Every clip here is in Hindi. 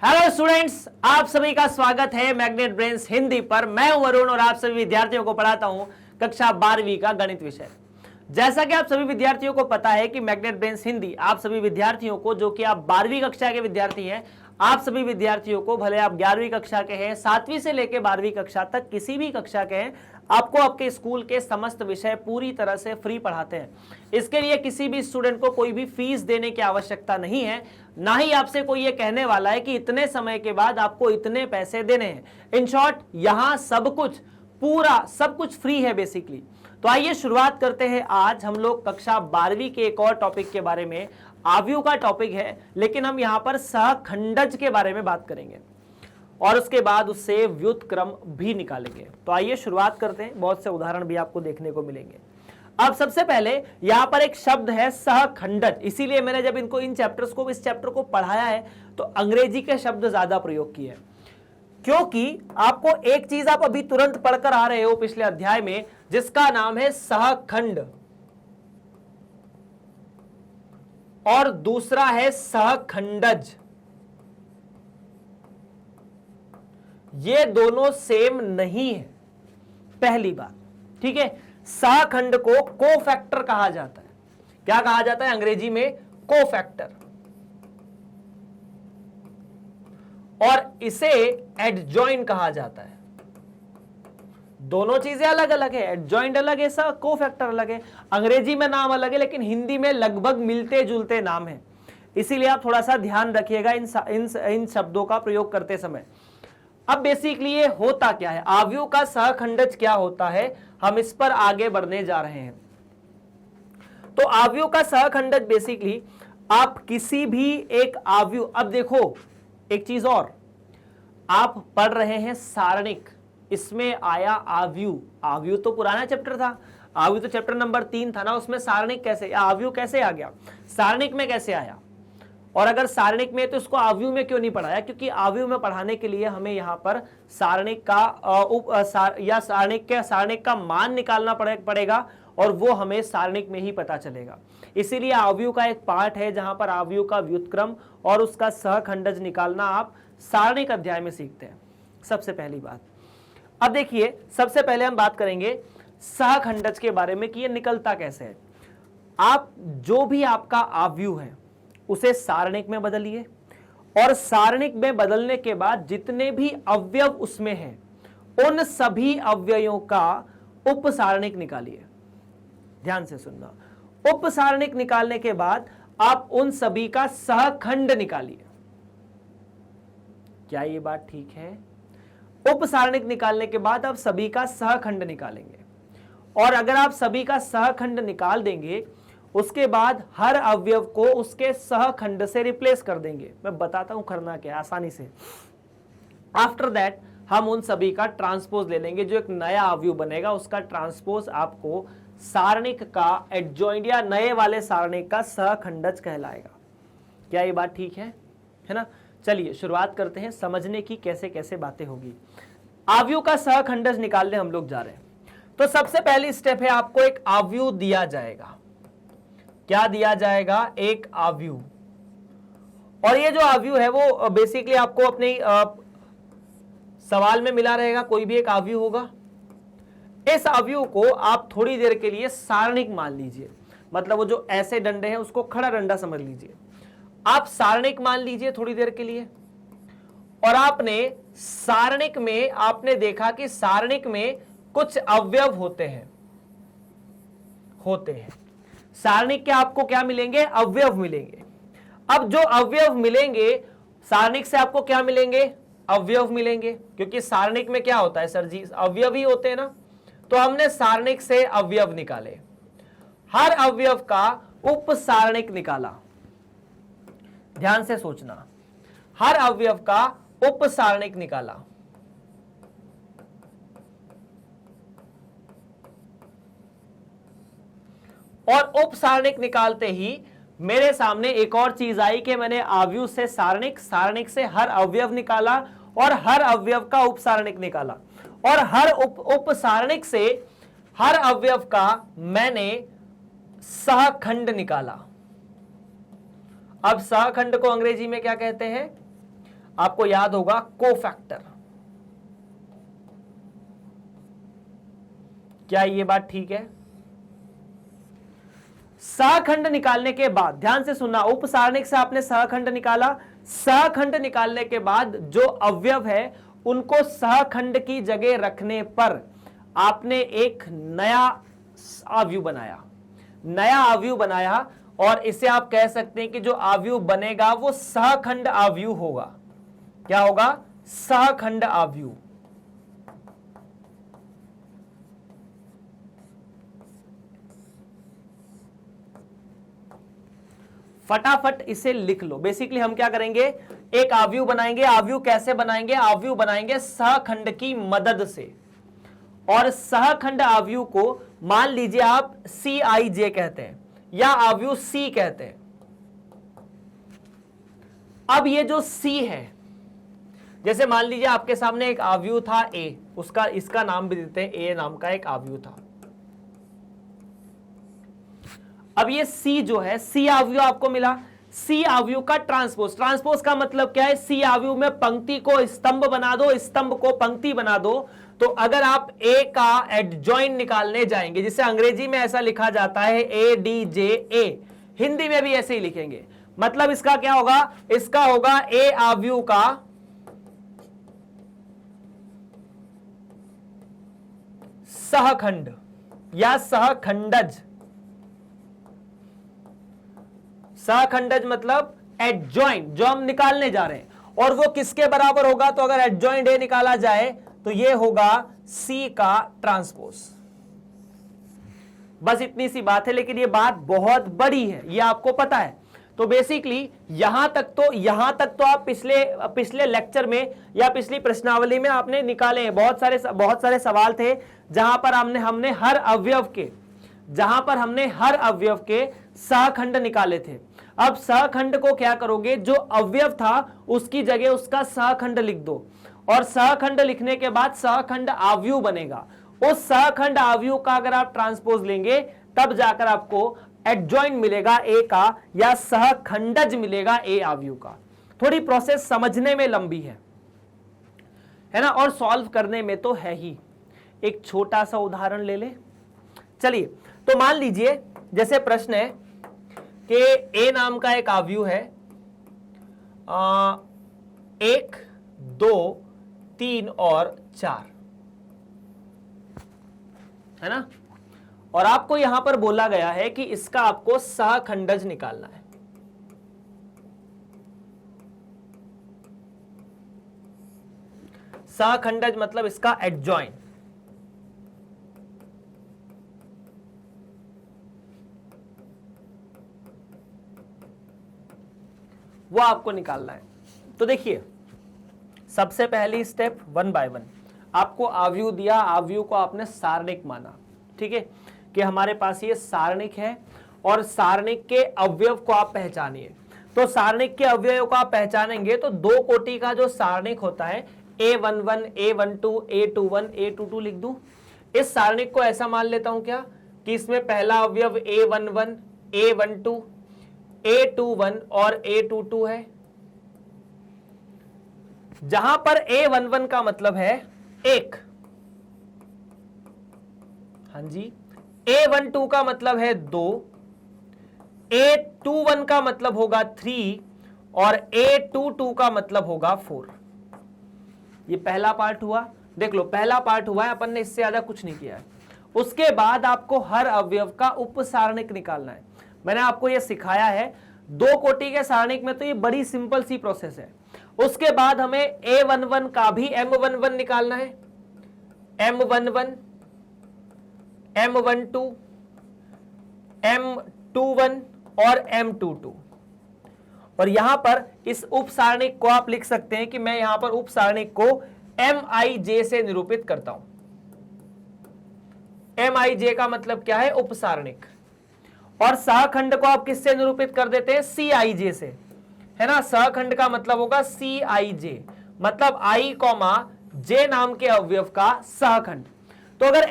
हेलो स्टूडेंट्स, आप सभी का स्वागत है मैग्नेट ब्रेन्स हिंदी पर। मैं हूं वरुण और आप सभी विद्यार्थियों को पढ़ाता हूं कक्षा 12वीं का गणित विषय। जैसा कि आप सभी विद्यार्थियों को पता है कि मैग्नेट ब्रेन्स हिंदी आप सभी विद्यार्थियों को, जो कि आप 12वीं कक्षा के विद्यार्थी हैं, आप सभी विद्यार्थियों को, भले आप 11वीं कक्षा के हैं, 7वीं से लेकर 12वीं कक्षा तक किसी भी कक्षा के हैं, आपको आपके स्कूल के समस्त विषय पूरी तरह से फ्री पढ़ाते हैं। इसके लिए किसी भी स्टूडेंट को कोई भी फीस देने की आवश्यकता नहीं है, ना ही आपसे कोई ये कहने वाला है कि इतने समय के बाद आपको इतने पैसे देने हैं। इन शॉर्ट, यहां सब कुछ, पूरा सब कुछ फ्री है बेसिकली। तो आइए शुरुआत करते हैं। आज हम लोग कक्षा 12वीं के एक और टॉपिक के बारे में, आव्यूह का टॉपिक है, लेकिन हम यहां पर सहखंडज के बारे में बात करेंगे और उसके बाद उससे व्युत्क्रम भी निकालेंगे। तो आइए शुरुआत करते हैं। बहुत से उदाहरण भी आपको देखने को मिलेंगे। अब सबसे पहले यहां पर एक शब्द है सहखंडज, इसीलिए मैंने जब इनको इस चैप्टर को पढ़ाया है तो अंग्रेजी के शब्द ज्यादा प्रयोग किए, क्योंकि आपको एक चीज आप अभी तुरंत पढ़कर आ रहे हो पिछले अध्याय में, जिसका नाम है सहखंड और दूसरा है सहखंडज। ये दोनों सेम नहीं है, पहली बात। ठीक है, सहखंड को कोफैक्टर कहा जाता है। क्या कहा जाता है अंग्रेजी में? कोफैक्टर। और इसे एडजॉइन कहा जाता है। दोनों चीजें अलग अलग है, एडजॉइंट अलग है, कोफैक्टर अलग है। अंग्रेजी में नाम अलग है, लेकिन हिंदी में लगभग मिलते जुलते नाम है। इसीलिए आप थोड़ा सा ध्यान रखिएगा इन शब्दों का प्रयोग करते समय। अब बेसिकली ये होता क्या है, आव्यूह का सहखंडज क्या होता है, हम इस पर आगे बढ़ने जा रहे हैं। तो आव्यूह का सहखंडज बेसिकली आप किसी भी एक आव्यूह, अब देखो एक चीज और, आप पढ़ रहे हैं सारणिक, इसमें आया आव्यूह। आव्यूह तो पुराना चैप्टर था, आव्यूह तो चैप्टर नंबर 3 था ना, उसमें सारणिक कैसे, आव्यूह कैसे आ गया, सारणिक में कैसे आया? और अगर सारणिक में तो इसको आव्यूह में क्यों नहीं पढ़ाया? क्योंकि आव्यूह में पढ़ाने के लिए हमें यहां पर सारणिक का सारणिक का मान निकालना पड़ेगा और वो हमें सारणिक में ही पता चलेगा। इसीलिए आव्यूह का एक पार्ट है जहां पर आव्यूह का व्युत्क्रम और उसका सहखंडज निकालना आप सारणिक अध्याय में सीखते हैं। सबसे पहली बात, अब देखिए, सबसे पहले हम बात करेंगे सहखंडज के बारे में कि ये निकलता कैसे है। आप जो भी आपका आव्यूह है उसे सारणिक में बदलिए और सारणिक में बदलने के बाद जितने भी अवयव उसमें हैं उन सभी अवयवों का उपसारणिक निकालिए। ध्यान से सुनना, उपसारणिक निकालने के बाद आप उन सभी का सहखंड निकालिए। क्या ये बात ठीक है? उपसारणिक निकालने के बाद आप सभी का सहखंड निकालेंगे और अगर आप सभी का सहखंड निकाल देंगे उसके बाद हर अवयव को उसके सहखंड से रिप्लेस कर देंगे। मैं बताता हूं करना क्या आसानी से। आफ्टर दैट हम उन सभी का ट्रांसपोज ले लेंगे, जो एक नया अवयव बनेगा उसका ट्रांसपोज आपको सारणिक का एडजॉइंट या नए वाले सारणिक का सहखंडज कहलाएगा। क्या ये बात ठीक है ना? चलिए शुरुआत करते हैं समझने की, कैसे कैसे बातें होगी। अवयव का सहखंडज निकालने हम लोग जा रहे हैं। तो सबसे पहली स्टेप है, आपको एक अवयव दिया जाएगा। क्या दिया जाएगा? एक अवयव। और ये जो अवयव है वो बेसिकली आपको अपने सवाल में मिला रहेगा, कोई भी एक अवयव होगा। इस अवयव को आप थोड़ी देर के लिए सारणिक मान लीजिए, मतलब वो जो ऐसे डंडे हैं उसको खड़ा डंडा समझ लीजिए। आप सारणिक मान लीजिए थोड़ी देर के लिए। और आपने सारणिक में आपने देखा कि सारणिक में कुछ अवयव होते हैं सारणिक के आपको क्या मिलेंगे? अवयव मिलेंगे। अब जो अवयव मिलेंगे सारणिक से आपको क्या मिलेंगे? अवयव मिलेंगे, क्योंकि सारणिक में क्या होता है सर जी? अवयव ही होते हैं ना। तो हमने सारणिक से अवयव निकाले, हर अवयव का उपसारणिक निकाला। ध्यान से सोचना, हर अवयव का उपसारणिक निकाला। और उपसारणिक निकालते ही मेरे सामने एक और चीज आई कि मैंने अवयव से सारणिक, सारणिक से हर अवयव निकाला और हर अवयव का उपसारणिक निकाला और हर उपसारणिक से हर अवयव का मैंने सहखंड निकाला। अब सहखंड को अंग्रेजी में क्या कहते हैं? आपको याद होगा कोफैक्टर। क्या ये बात ठीक है? सहखंड निकालने के बाद ध्यान से सुनना, उपसारणिक से आपने सहखंड निकाला, सहखंड निकालने के बाद जो अवयव है उनको सहखंड की जगह रखने पर आपने एक नया अवयव बनाया, नया अवयव बनाया, और इसे आप कह सकते हैं कि जो अवयव बनेगा वो सहखंड अवयव होगा। क्या होगा? सहखंड अवयव। फटाफट इसे लिख लो। बेसिकली हम क्या करेंगे, एक अवयव बनाएंगे। अवयव कैसे बनाएंगे? अवयव बनाएंगे सहखंड की मदद से, और सहखंड अवयव को मान लीजिए आप CIJ कहते हैं या अवयव C कहते हैं। अब ये जो C है, जैसे मान लीजिए आपके सामने एक अवयव था A, उसका इसका नाम भी देते हैं, A नाम का एक अवयव था। अब ये C जो है, C अवयव आपको मिला, C अवयव का ट्रांसपोज। ट्रांसपोज का मतलब क्या है? C अवयव में पंक्ति को स्तंभ बना दो, स्तंभ को पंक्ति बना दो। तो अगर आप A का एडजॉइंट निकालने जाएंगे, जिसे अंग्रेजी में ऐसा लिखा जाता है ADJA, हिंदी में भी ऐसे ही लिखेंगे। मतलब इसका क्या होगा? इसका होगा A अवयव का सहखंड या सहखंडज। सहखंडज मतलब एडजॉइंट, जो हम निकालने जा रहे हैं, और वो किसके बराबर होगा? तो अगर एडजॉइंट A निकाला जाए तो ये होगा C का ट्रांसपोज। बस इतनी सी बात है, लेकिन ये बात बहुत बड़ी है, ये आपको पता है। तो बेसिकली यहां तक तो आप पिछले लेक्चर में या पिछली प्रश्नावली में आपने निकाले हैं। बहुत सारे सवाल थे जहां पर हमने हर अवयव के सहखंड निकाले थे। अब सहखंड को क्या करोगे? जो अवयव था उसकी जगह उसका सहखंड लिख दो, और सहखंड लिखने के बाद सहखंड अवयव बनेगा। उस सहखंड अवयव का अगर आप ट्रांसपोज लेंगे तब जाकर आपको एडजॉइंट मिलेगा A का, या सहखंडज मिलेगा A अवयव का। थोड़ी प्रोसेस समझने में लंबी है ना, और सॉल्व करने में तो है ही। एक छोटा सा उदाहरण ले ले। चलिए, तो मान लीजिए जैसे प्रश्न है कि A नाम का एक अवयव है, 1, 2, 3 और 4, है ना, और आपको यहां पर बोला गया है कि इसका आपको सहखंडज निकालना है। सहखंडज मतलब इसका एडजॉइंट। वो आपको निकालना है। तो देखिए, सबसे पहली स्टेप 1 बाय 1, आपको अवयव दिया, अवयव को आपने सारणिक माना, ठीक है, कि हमारे पास ये सारणिक है, और सारणिक के अवयव को आप पहचानिए। तो सारणिक के अवयव को आप पहचानेंगे तो 2 कोटि का जो सारणिक होता है, A11, A12, A21, A22 लिख दूं। इस सारणिक को ऐसा मान लेता हूं क्या कि इसमें पहला अवयव A11, A12, A21 और A22 है, जहां पर A11 का मतलब है 1, हाँ जी, A12 का मतलब है 2, A21 का मतलब होगा 3, और A22 का मतलब होगा 4। ये पहला पार्ट हुआ। देख लो, पहला पार्ट हुआ है, अपन ने इससे ज्यादा कुछ नहीं किया है। उसके बाद आपको हर अवयव का उपसारणिक निकालना है। मैंने आपको यह सिखाया है 2 कोटि के सारणिक में, तो ये बड़ी सिंपल सी प्रोसेस है। उसके बाद हमें A11 का भी M11 निकालना है, M11, M12, M21 और M22। और यहां पर इस उपसारणिक को आप लिख सकते हैं कि मैं यहां पर उपसारणिक को MIJ से निरूपित करता हूं। MIJ का मतलब क्या है? उपसारणिक। और सहखंड को आप किससे निरूपित कर देते हैं? CIJ से, है ना। सहखंड का मतलब होगा CIJ, मतलब I, J नाम के अवयव का सहखंड। तो अगर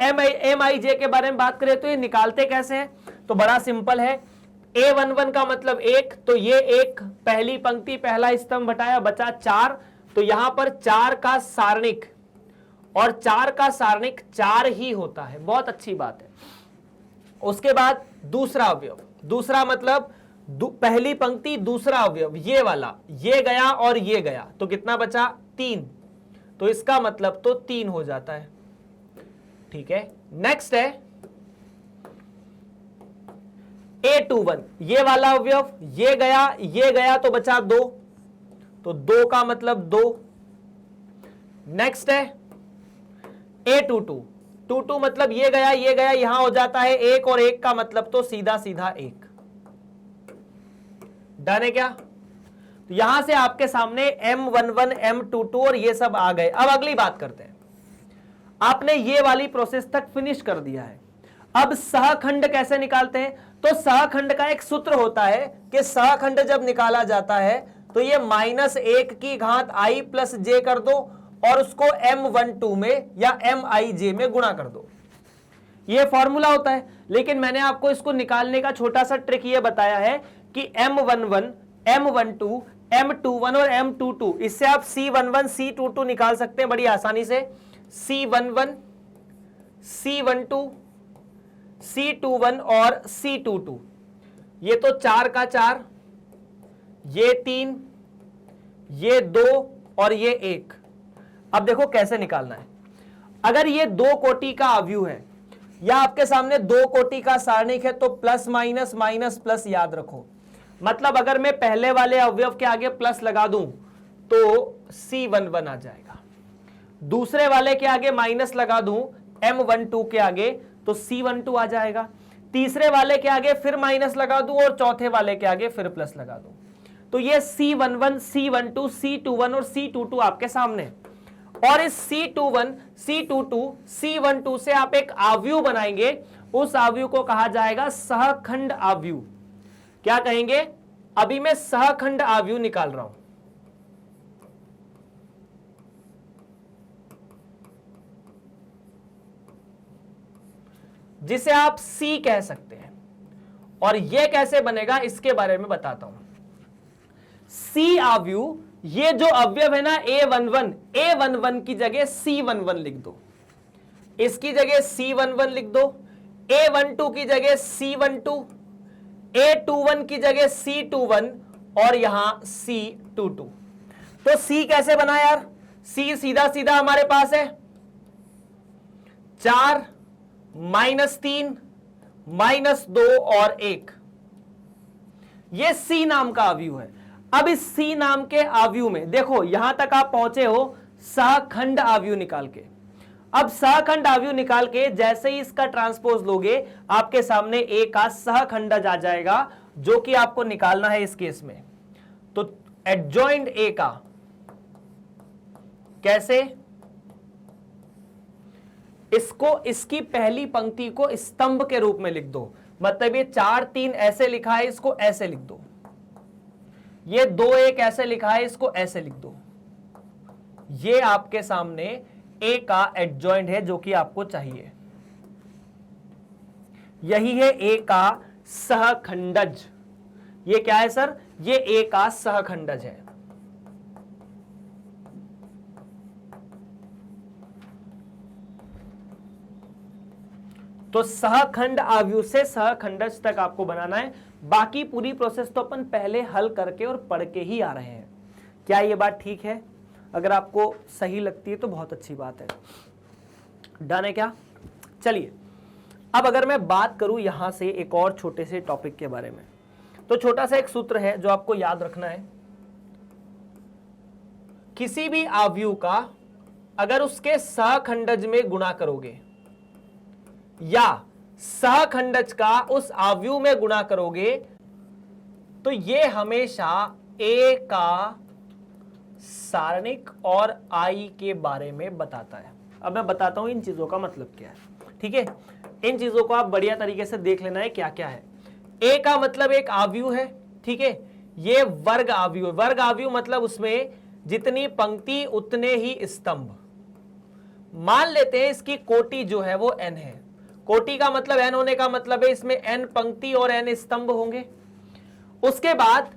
MIJ के बारे में बात करें तो ये निकालते कैसे हैं? तो बड़ा सिंपल है। A11 का मतलब 1, तो ये एक पहली पंक्ति पहला स्तंभ हटाया, बचा 4, तो यहां पर 4 का सारणिक, और 4 का सारणिक 4 ही होता है, बहुत अच्छी बात है। उसके बाद दूसरा अवयव, दूसरा मतलब पहली पंक्ति दूसरा अवयव, ये वाला, ये गया और ये गया, तो कितना बचा 3, तो इसका मतलब तो 3 हो जाता है। ठीक है, नेक्स्ट है A21, ये वाला अवयव, ये गया तो बचा 2, तो 2 का मतलब 2। नेक्स्ट है A22, 22 मतलब ये गया यहां हो जाता है 1, और 1 का मतलब तो सीधा सीधा 1। डन है क्या? तो यहां से आपके सामने M11, M22 और ये सब आ गए। अब अगली बात करते हैं, आपने ये वाली प्रोसेस तक फिनिश कर दिया है। अब सहखंड कैसे निकालते हैं? तो सहखंड का एक सूत्र होता है कि सहखंड जब निकाला जाता है तो ये -1 की घात i प्लस j कर दो और उसको M12 में या Mij में गुणा कर दो, ये फॉर्मूला होता है। लेकिन मैंने आपको इसको निकालने का छोटा सा ट्रिक ये बताया है कि M11, M12, M21 और M22, इससे आप C11, C22 निकाल सकते हैं बड़ी आसानी से। C11, C12, C21 और C22, ये तो 4 का 4, ये 3, ये 2 और ये 1। अब देखो कैसे निकालना है। अगर ये 2 कोटि का अवयव है या आपके सामने 2 कोटि का सारणिक है तो प्लस माइनस माइनस प्लस याद रखो। मतलब अगर मैं पहले वाले अवयव के आगे प्लस लगा दूं तो C11 आ जाएगा, दूसरे वाले के आगे माइनस लगा दूं M12 के आगे तो C12 आ जाएगा, तीसरे वाले के आगे फिर माइनस लगा दूं और चौथे वाले के आगे फिर प्लस लगा दूं, तो ये C11, C12, C21 और C22 आपके सामने। और इस C21, C22, C12 से आप एक आव्यूह बनाएंगे, उस आव्यूह को कहा जाएगा सहखंड आव्यूह। क्या कहेंगे? अभी मैं सहखंड आव्यूह निकाल रहा हूं, जिसे आप C कह सकते हैं। और यह कैसे बनेगा इसके बारे में बताता हूं। C आव्यूह, ये जो अवयव है ना A11 की जगह C11 लिख दो, इसकी जगह C11 लिख दो, A12 की जगह C12, A21 की जगह C21 और यहां C22। तो C कैसे बना यार? C सीधा सीधा हमारे पास है 4 -3 -2 और 1, ये C नाम का अवयव है। अब इस C नाम के अवयव में देखो, यहां तक आप पहुंचे हो सहखंड अवयव निकाल के। अब सहखंड अवयव निकाल के जैसे ही इसका ट्रांसपोज लोगे आपके सामने A का सहखंडज आ जाएगा, जो कि आपको निकालना है इस केस में। तो एडजॉइंट A का कैसे? इसको, इसकी पहली पंक्ति को स्तंभ के रूप में लिख दो। मतलब ये 4 3 ऐसे लिखा है, इसको ऐसे लिख दो। ये 2 1 ऐसे लिखा है, इसको ऐसे लिख दो। ये आपके सामने A का एडजॉइंट है जो कि आपको चाहिए। यही है A का सहखंडज। ये क्या है सर? ये A का सहखंडज है। तो सहखंड अवयव से सहखंडज तक आपको बनाना है। बाकी पूरी प्रोसेस तो अपन पहले हल करके और पढ़ के ही आ रहे हैं। क्या ये बात ठीक है? अगर आपको सही लगती है तो बहुत अच्छी बात है। डन है क्या? चलिए, अब अगर मैं बात करूं यहां से एक और छोटे से टॉपिक के बारे में, तो छोटा सा एक सूत्र है जो आपको याद रखना है। किसी भी अवयव का अगर उसके सहखंडज में गुणा करोगे या सहखंडज का उस अवयव में गुणा करोगे तो ये हमेशा A का सारणिक और I के बारे में बताता है। अब मैं बताता हूं इन चीजों का मतलब क्या है। ठीक है, इन चीजों को आप बढ़िया तरीके से देख लेना है क्या क्या है। A का मतलब एक अवयव है, ठीक है, ये वर्ग अवयव है। वर्ग अवयव मतलब उसमें जितनी पंक्ति उतने ही स्तंभ। मान लेते हैं इसकी कोटि जो है वो n है। कोटि का मतलब n होने का मतलब है इसमें n पंक्ति और n स्तंभ होंगे। उसके बाद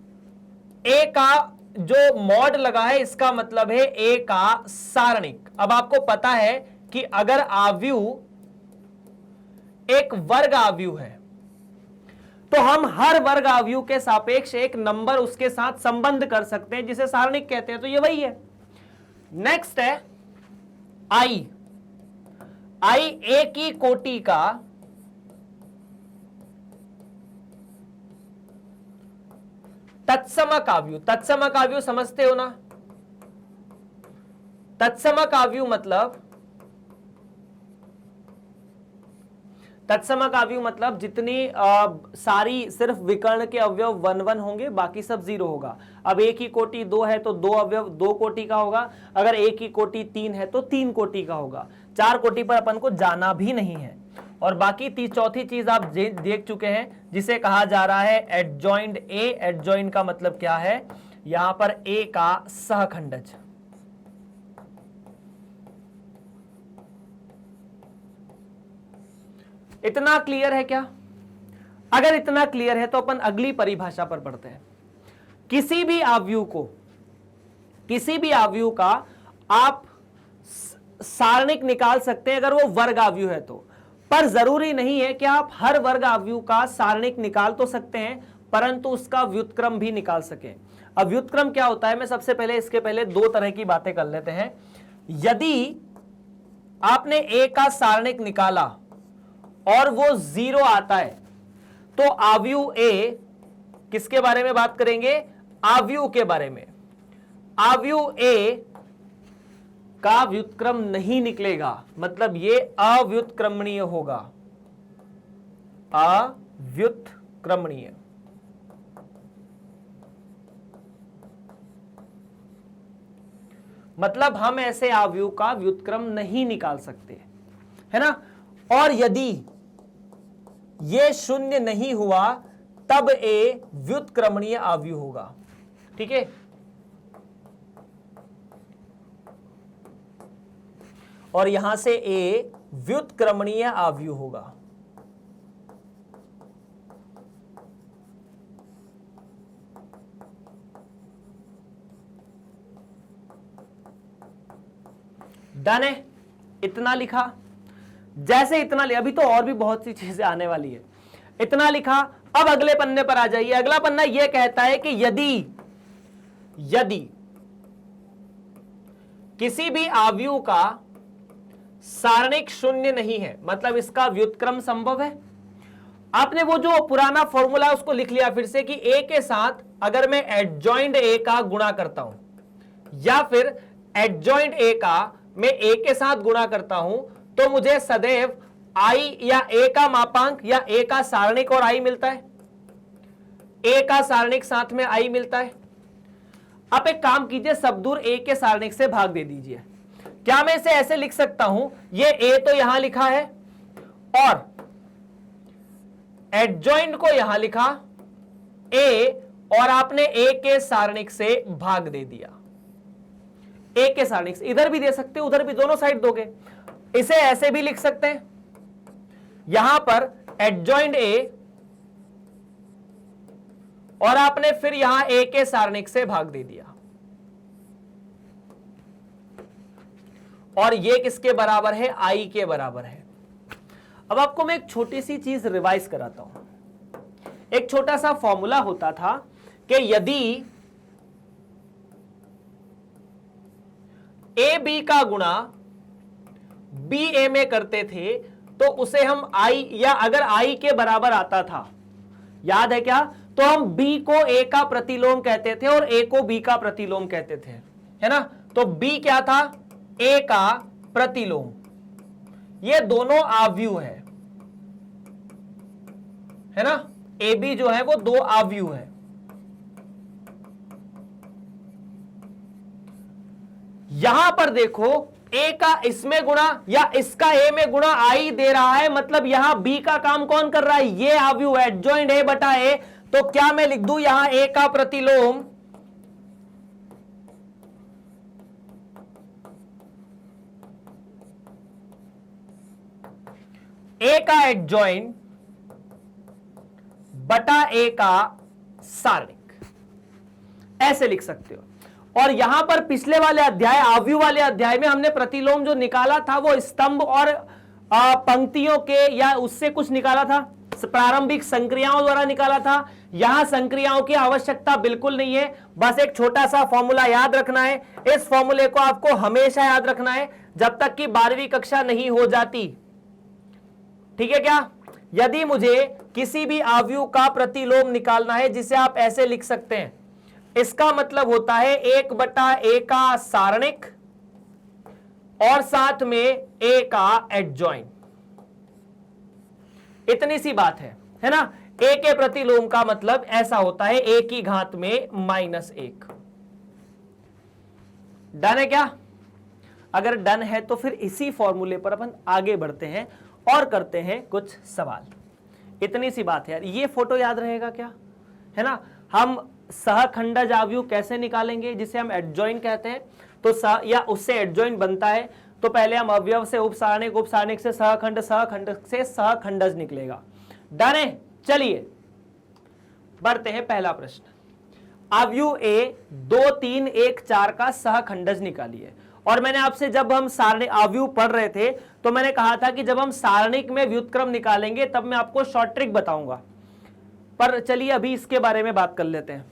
A का जो मॉड लगा है इसका मतलब है ए का सारणिक। अब आपको पता है कि अगर आव्यूह एक वर्ग आव्यूह है तो हम हर वर्ग आव्यूह के सापेक्ष एक नंबर उसके साथ संबंध कर सकते हैं जिसे सारणिक कहते हैं, तो ये वही है। नेक्स्ट है आई। आई ए की कोटि का तत्समक आव्यूह। तत्समक आव्यूह समझते हो ना? तत्समक आव्यूह मतलब जितनी सारी सिर्फ विकर्ण के अवयव 1 1 होंगे, बाकी सब 0 होगा। अब एक ही कोटि 2 है तो 2 अवयव 2 कोटि का होगा, अगर एक ही कोटि 3 है तो 3 कोटि का होगा। 4 कोटि पर अपन को जाना भी नहीं है। और बाकी चौथी चीज आप देख चुके हैं जिसे कहा जा रहा है एडजॉइंड ए। एडजॉइंड का मतलब क्या है? यहां पर ए का सहखंडज। इतना क्लियर है क्या? अगर इतना क्लियर है तो अपन अगली परिभाषा पर बढ़ते हैं। किसी भी आव्यूह का आप सारणिक निकाल सकते हैं अगर वो वर्ग आव्यूह है तो, पर जरूरी नहीं है कि आप हर वर्ग आव्यूह का सारणिक निकाल तो सकते हैं परंतु उसका व्युत्क्रम भी निकाल सके। अब व्युत्क्रम क्या होता है, मैं सबसे पहले इसके पहले 2 तरह की बातें कर लेते हैं। यदि आपने ए का सारणिक निकाला और वो 0 आता है तो आव्यूह ए, किसके बारे में बात करेंगे? आव्यूह के बारे में। आव्यूह ए का व्युत्क्रम नहीं निकलेगा, मतलब ये अव्युत्क्रमणीय होगा। अव्युत्क्रमणीय मतलब हम ऐसे आव्यूह का व्युत्क्रम नहीं निकाल सकते, है ना। और यदि ये 0 नहीं हुआ तब ए व्युत्क्रमणीय आव्यूह होगा। ठीक है, और यहां से ए व्युत्क्रमणीय आव्यूह होगा। डन है? इतना लिखा। जैसे इतना लिखा, अभी तो और भी बहुत सी चीजें आने वाली है। इतना लिखा, अब अगले पन्ने पर आ जाइए। अगला पन्ना यह कहता है कि यदि किसी भी आव्यूह का सारणिक 0 नहीं है, मतलब इसका व्युत्क्रम संभव है। आपने वो जो पुराना फॉर्मूला है उसको लिख लिया फिर से कि ए के साथ अगर मैं एडजॉइंड ए का गुणा करता हूं या फिर एडजॉइंड ए का मैं ए के साथ गुणा करता हूं तो मुझे सदैव आई या ए का मापांक या ए का सारणिक और आई मिलता है। ए का सारणिक साथ में आई मिलता है। आप एक काम कीजिए, सब दूर ए के सारणिक से भाग दे दीजिए। क्या मैं इसे ऐसे लिख सकता हूं, ये ए तो यहां लिखा है और एडजॉइंट को यहां लिखा ए, और आपने ए के सारणिक से भाग दे दिया। ए के सारणिक से इधर भी दे सकते हो, उधर भी, दोनों साइड दोगे। इसे ऐसे भी लिख सकते हैं, यहां पर एडजॉइंट ए और आपने फिर यहां ए के सारणिक से भाग दे दिया। और ये किसके बराबर है? आई के बराबर है। अब आपको मैं एक छोटी सी चीज रिवाइज कराता हूं। एक छोटा सा फॉर्मूला होता था कि यदि ए बी का गुणा बी ए में करते थे तो उसे हम आई, या अगर आई के बराबर आता था, याद है क्या, तो हम बी को ए का प्रतिलोम कहते थे और ए को बी का प्रतिलोम कहते थे, है ना। तो बी क्या था? ए का प्रतिलोम। ये दोनों आव्यूह है ना। ए बी जो है वो 2 आव्यूह है। यहां पर देखो, ए का इसमें गुणा या इसका ए में गुणा आई दे रहा है, मतलब यहां बी का काम कौन कर रहा है? ये आव्यूह है, एडजॉइंट ए बटा ए। तो क्या मैं लिख दूं यहां ए का प्रतिलोम ए का एडजॉइंट बटा ए का सारणिक। ऐसे लिख सकते हो। और यहां पर पिछले वाले अध्याय, आव्यूह वाले अध्याय में हमने प्रतिलोम जो निकाला था वो स्तंभ और पंक्तियों के या उससे कुछ निकाला था, प्रारंभिक संक्रियाओं द्वारा निकाला था। यहां संक्रियाओं की आवश्यकता बिल्कुल नहीं है, बस एक छोटा सा फॉर्मूला याद रखना है। इस फॉर्मूले को आपको हमेशा याद रखना है जब तक कि 12वीं कक्षा नहीं हो जाती, ठीक है क्या? यदि मुझे किसी भी आव्यूह का प्रतिलोम निकालना है, जिसे आप ऐसे लिख सकते हैं, इसका मतलब होता है 1/a का सारणिक और साथ में a का एडजॉइन। इतनी सी बात है ना? a के प्रतिलोम का मतलब ऐसा होता है a की घात में -1। डन है क्या? अगर डन है तो फिर इसी फॉर्मूले पर अपन आगे बढ़ते हैं और करते हैं कुछ सवाल। इतनी सी बात है यार, ये फोटो याद रहेगा क्या, है ना? हम सहखंडज आव्यूह कैसे निकालेंगे, जिसे हम एडजॉइन कहते हैं, तो या उससे एडजॉइन बनता है तो पहले हम अवयव से उपसारणिक, उपसारणिक से सहखंड, सहखंड से सहखंडज निकलेगा। डन है? चलिए बढ़ते हैं। पहला प्रश्न, आव्यूह ए 2, 3, 1, 4 का सहखंडज निकालिए। और मैंने आपसे जब हम सारणी आव्यूह पढ़ रहे थे तो मैंने कहा था कि जब हम सारणिक में व्युत्क्रम निकालेंगे तब मैं आपको शॉर्ट ट्रिक बताऊंगा, पर चलिए अभी इसके बारे में बात कर लेते हैं।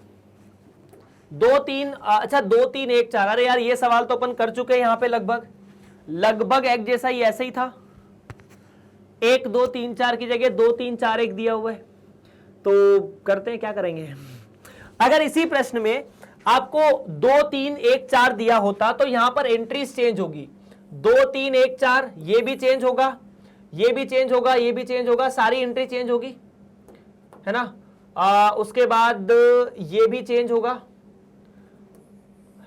2, 3, अच्छा 2, 3, 1, 4, अरे यार ये सवाल तो अपन कर चुके हैं यहां पे लगभग एक जैसा ही, ऐसे ही था। 1, 2, 3, 4 की जगह 2, 3, 4, 1 दिया हुआ है, तो करते हैं, क्या करेंगे। अगर इसी प्रश्न में आपको 2, 3, 1, 4 दिया होता तो यहां पर एंट्रीज चेंज होगी। 2, 3, 1, 4 ये भी चेंज होगा, ये भी चेंज होगा, ये भी चेंज होगा, सारी एंट्री चेंज होगी, है ना? उसके बाद ये भी चेंज होगा,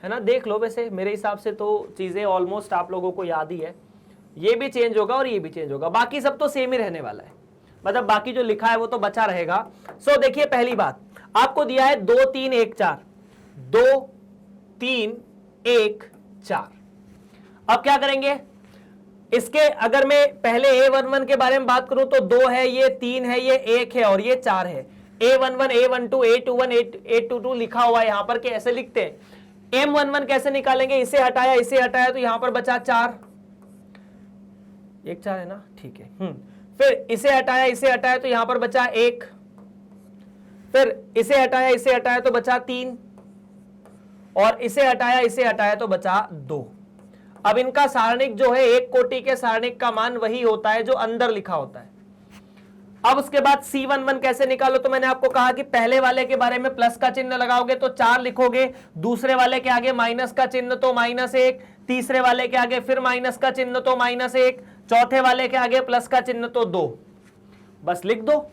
है ना? देख लो, वैसे मेरे हिसाब से तो चीजें ऑलमोस्ट आप लोगों को याद ही है। ये भी चेंज होगा और ये भी चेंज होगा, बाकी सब तो सेम ही रहने वाला है, मतलब बाकी जो लिखा है वो तो बचा रहेगा। सो देखिए, पहली बात आपको दिया है 2, 3, 1, 4, 2, 3, 1, 4। अब क्या करेंगे इसके, अगर मैं पहले A11 के बारे में बात करूं तो 2 है, ये 3 है, ये 1 है और ये 4 है। A11, A12, A21, A22 लिखा हुआ है यहां पर, कि ऐसे लिखते हैं। M11 कैसे निकालेंगे, इसे हटाया तो यहां पर बचा 4, 1 4 है ना, ठीक है। फिर इसे हटाया तो यहां पर बचा 1, फिर इसे हटाया तो बचा 3, और इसे हटाया तो बचा 2। अब इनका सारणिक जो है, एक कोटि के सारणिक का मान वही होता है जो अंदर लिखा होता है। अब उसके बाद C11 कैसे निकालो, तो मैंने आपको कहा कि पहले वाले के बारे में प्लस का चिन्ह लगाओगे तो 4 लिखोगे, दूसरे वाले के आगे माइनस का चिन्ह तो -1, तीसरे वाले के आगे फिर माइनस का चिन्ह तो -1, चौथे वाले के आगे प्लस का चिन्ह तो 2। बस लिख दो,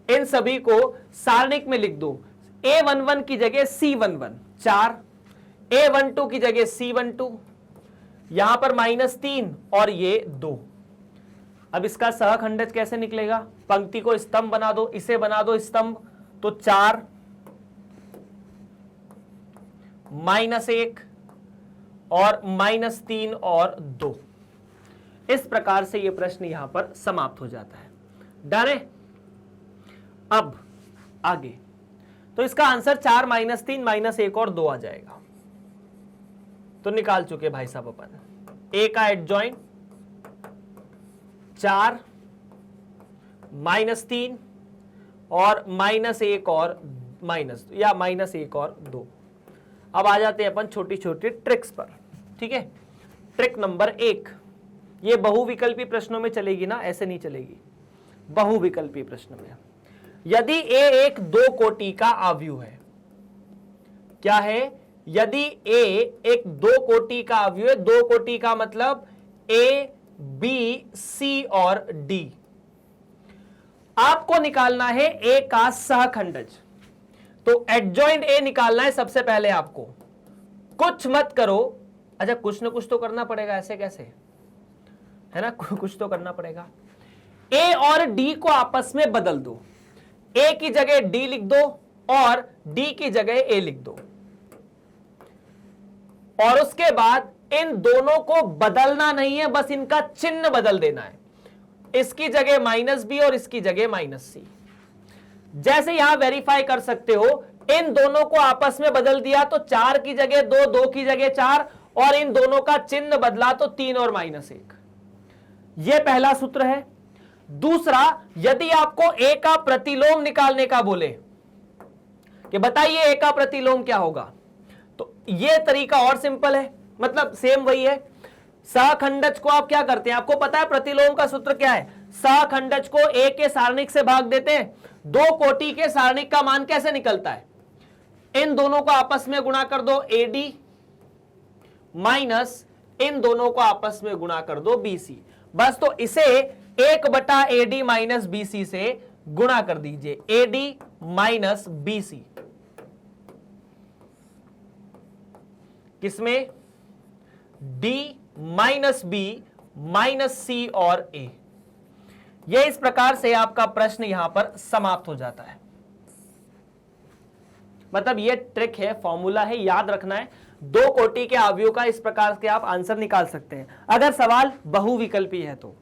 इन सभी को सारणिक में लिख दो। A11 की जगह C11 4, A12 की जगह C12, यहां पर -3 और ये 2। अब इसका सहखंडज कैसे निकलेगा, पंक्ति को स्तंभ बना दो, इसे बना दो स्तंभ, तो 4 -1 और -3 और 2। इस प्रकार से यह प्रश्न यहां पर समाप्त हो जाता है। डन है? अब आगे तो इसका आंसर 4 -3 -1 और 2 आ जाएगा। तो निकाल चुके भाई साहब अपन। A का एडजॉइन 4 -3 और -1 और -1 और 2। अब आ जाते हैं अपन छोटी छोटी ट्रिक्स पर, ठीक है। ट्रिक नंबर 1, ये बहुविकल्पी प्रश्नों में चलेगी ना, ऐसे नहीं चलेगी। बहुविकल्पी प्रश्न में यदि A एक 2 कोटि का आव्यूह है, क्या है, यदि A एक 2 कोटि का आव्यूह है, 2 कोटि का मतलब A, B, C और D, आपको निकालना है A का सहखंडज। तो एडजॉइंट A निकालना है सबसे पहले आपको, कुछ मत करो। अच्छा, कुछ ना कुछ तो करना पड़ेगा, ऐसे कैसे, है ना, कुछ तो करना पड़ेगा। A और D को आपस में बदल दो, A की जगह D लिख दो और D की जगह A लिख दो, और उसके बाद इन दोनों को बदलना नहीं है, बस इनका चिन्ह बदल देना है। इसकी जगह -B और इसकी जगह -C। जैसे यहां वेरीफाई कर सकते हो, इन दोनों को आपस में बदल दिया तो 4 की जगह 2, 2 की जगह 4, और इन दोनों का चिन्ह बदला तो 3 और -1। यह पहला सूत्र है। दूसरा, यदि आपको a का प्रतिलोम निकालने का बोले कि बताइए a का प्रतिलोम क्या होगा, तो यह तरीका और सिंपल है, मतलब सेम वही है। सहखंडज को आप क्या करते हैं, आपको पता है प्रतिलोम का सूत्र क्या है। सहखंडज को a के सारणिक से भाग देते हैं। 2 कोटि के सारणिक का मान कैसे निकलता है, इन दोनों को आपस में गुणा कर दो AD माइनस इन दोनों को आपस में गुणा कर दो BC। बस तो इसे 1/AD माइनस BC से गुणा कर दीजिए, AD माइनस BC किसमें, D minus B minus C और A। यह इस प्रकार से आपका प्रश्न यहां पर समाप्त हो जाता है। मतलब यह ट्रिक है, फॉर्मूला है, याद रखना है। 2 कोटि के अवयवों का इस प्रकार के आप आंसर निकाल सकते हैं अगर सवाल बहुविकल्पी है तो।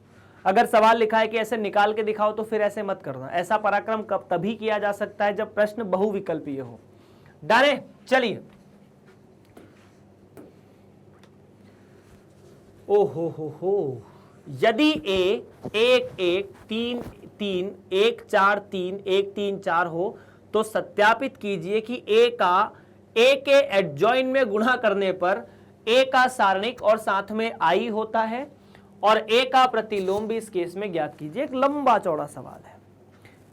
अगर सवाल लिखा है कि ऐसे निकाल के दिखाओ तो फिर ऐसे मत करना। ऐसा पराक्रम कब तभी किया जा सकता है जब प्रश्न बहुविकल्पीय हो। डन है? चलिए, ओहो हो, यदि a 1 1 3 3 1 4 3 1 3 4 हो तो सत्यापित कीजिए कि a के एडजॉइन में गुणा करने पर a का सारणिक और साथ में i होता है, और a का प्रतिलोम भी इस केस में ज्ञात कीजिए। एक लंबा चौड़ा सवाल है।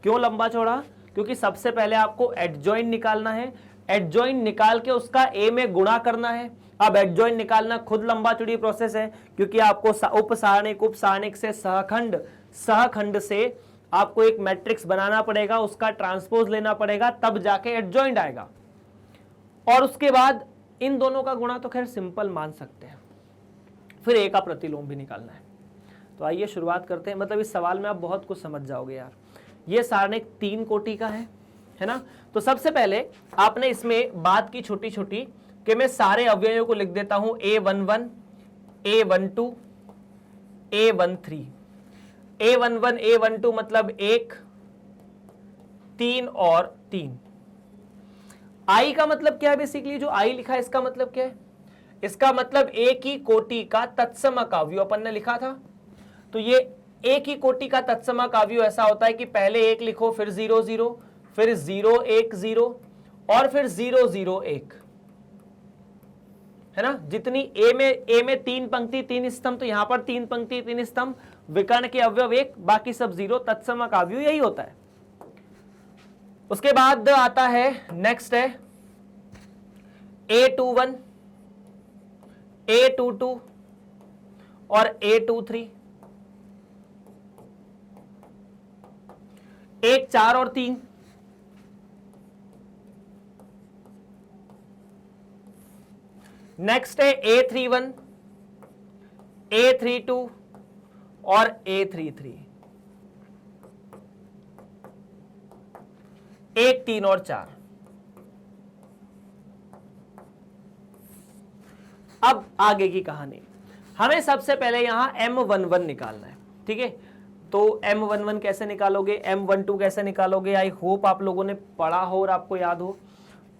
क्यों लंबा चौड़ा? क्योंकि सबसे पहले आपको एडजॉइन निकालना है, एडजॉइन निकाल के उसका a में गुणा करना है। अब एडजॉइन निकालना खुद लंबा चौड़ी प्रोसेस है, क्योंकि आपको उपसारणिक से सहखंड से आपको एक मैट्रिक्स बनाना पड़ेगा, उसका ट्रांसपोज लेना पड़ेगा, तब जाके एडजॉइंट आएगा। और उसके बाद इन दोनों का गुणा तो खैर सिंपल मान सकते हैं, फिर a का प्रतिलोम भी निकालना है। तो आइए शुरुआत करते हैं। मतलब इस सवाल में आप बहुत कुछ समझ जाओगे यार। ये सारणिक 3 कोटि का है ना। तो सबसे पहले आपने इसमें बात की छोटी छोटी कि मैं सारे अवयवों को लिख देता हूं, A11 A12 A13। A11 A12 मतलब 1 3 और 3। I का मतलब क्या है, बेसिकली जो I लिखा है इसका मतलब क्या है, इसका मतलब एक ही कोटि का तत्समक अवयव अपन ने लिखा था। तो ये एक ही कोटि का तत्समक अवयव ऐसा होता है कि पहले 1 लिखो, फिर 0 0, फिर 0 1 0 और फिर 0 0 1, है ना। जितनी ए में 3 पंक्ति 3 स्तंभ, तो यहां पर 3 पंक्ति 3 स्तंभ, विकर्ण के अवयव 1, बाकी सब 0, तत्समक अवयव यही होता है। उसके बाद आता है, नेक्स्ट है A21 A22 और A23। 1 4 और 3। नेक्स्ट है A31 A32 और A33। 1 3 और 4। अब आगे की कहानी, हमें सबसे पहले यहां M11 निकालना है, ठीक है। तो M11 कैसे निकालोगे, M12 कैसे निकालोगे। आई होप आप लोगों ने पढ़ा हो और आपको याद हो,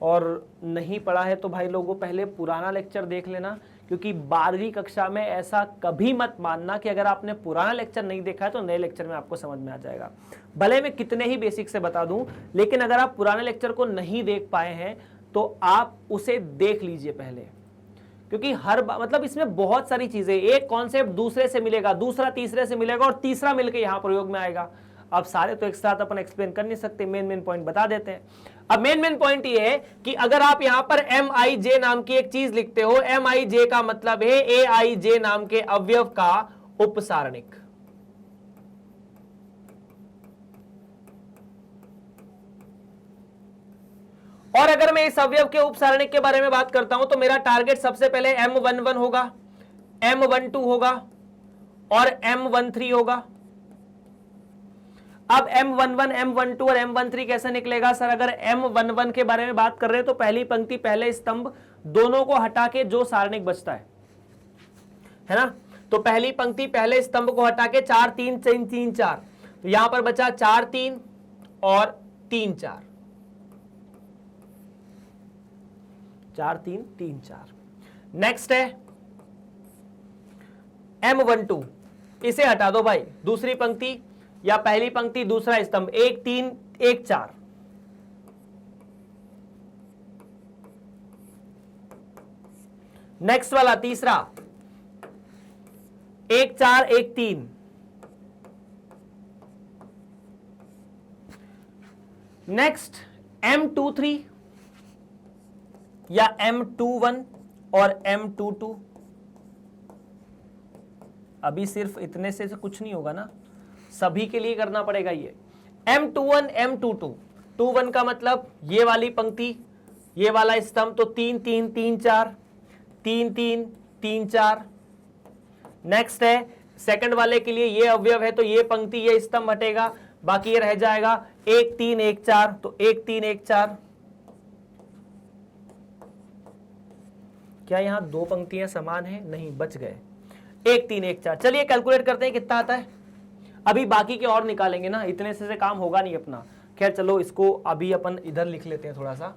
और नहीं पढ़ा है तो भाई लोगों पहले पुराना लेक्चर देख लेना, क्योंकि 12वीं कक्षा में ऐसा कभी मत मानना कि अगर आपने पुराना लेक्चर नहीं देखा है तो नए लेक्चर में आपको समझ में आ जाएगा। भले मैं कितने ही बेसिक से बता दूं, लेकिन अगर आप पुराने लेक्चर को नहीं देख पाए हैं तो आप उसे देख लीजिए पहले, क्योंकि मतलब इसमें बहुत सारी चीजें, एक कॉन्सेप्ट दूसरे से मिलेगा, दूसरा तीसरे से मिलेगा और तीसरा मिलकर यहां प्रयोग में आएगा। अब सारे तो एक साथ अपन एक्सप्लेन कर नहीं सकते, मेन पॉइंट बता देते हैं। अब मेन पॉइंट ये है कि अगर आप यहां पर MIJ नाम की एक चीज लिखते हो, MIJ का मतलब है AIJ नाम के अवयव का उपसारणिक। और अगर मैं इस अवयव के उपसारणिक के बारे में बात करता हूं तो मेरा टारगेट सबसे पहले M11 होगा, M12 होगा और M13 होगा। अब M11, M12 और M13 कैसे निकलेगा सर? अगर M11 के बारे में बात कर रहे हैं तो पहली पंक्ति पहले स्तंभ दोनों को हटा के जो सारणिक बचता है ना, तो पहली पंक्ति पहले स्तंभ को हटा के 4 3 3 3 4, तो यहां पर बचा 4 3 और 3 4। 4 3 3 4। नेक्स्ट है M12, इसे हटा दो भाई, दूसरी पंक्ति या पहली पंक्ति दूसरा स्तंभ, 1 3 1 4। नेक्स्ट वाला तीसरा 1 4 1 3। नेक्स्ट M23 या M21 और M22। अभी सिर्फ इतने से कुछ नहीं होगा ना, सभी के लिए करना पड़ेगा ये। M21 M22, 21 का मतलब ये वाली पंक्ति ये वाला स्तंभ, तो 3 3 3 4 3 3 3 4। नेक्स्ट है सेकंड वाले के लिए ये अवयव है, तो ये पंक्ति ये स्तंभ हटेगा, बाकी ये रह जाएगा 1 3 1 4, तो 1 3 1 4। क्या यहां दो पंक्तियां समान हैं? नहीं, बच गए, 1 3 1 4। चलिए कैलकुलेट करते हैं कितना आता है। अभी बाकी के और निकालेंगे ना, इतने से काम होगा नहीं अपना। खैर चलो इसको अभी अपन इधर लिख लेते हैं थोड़ा सा।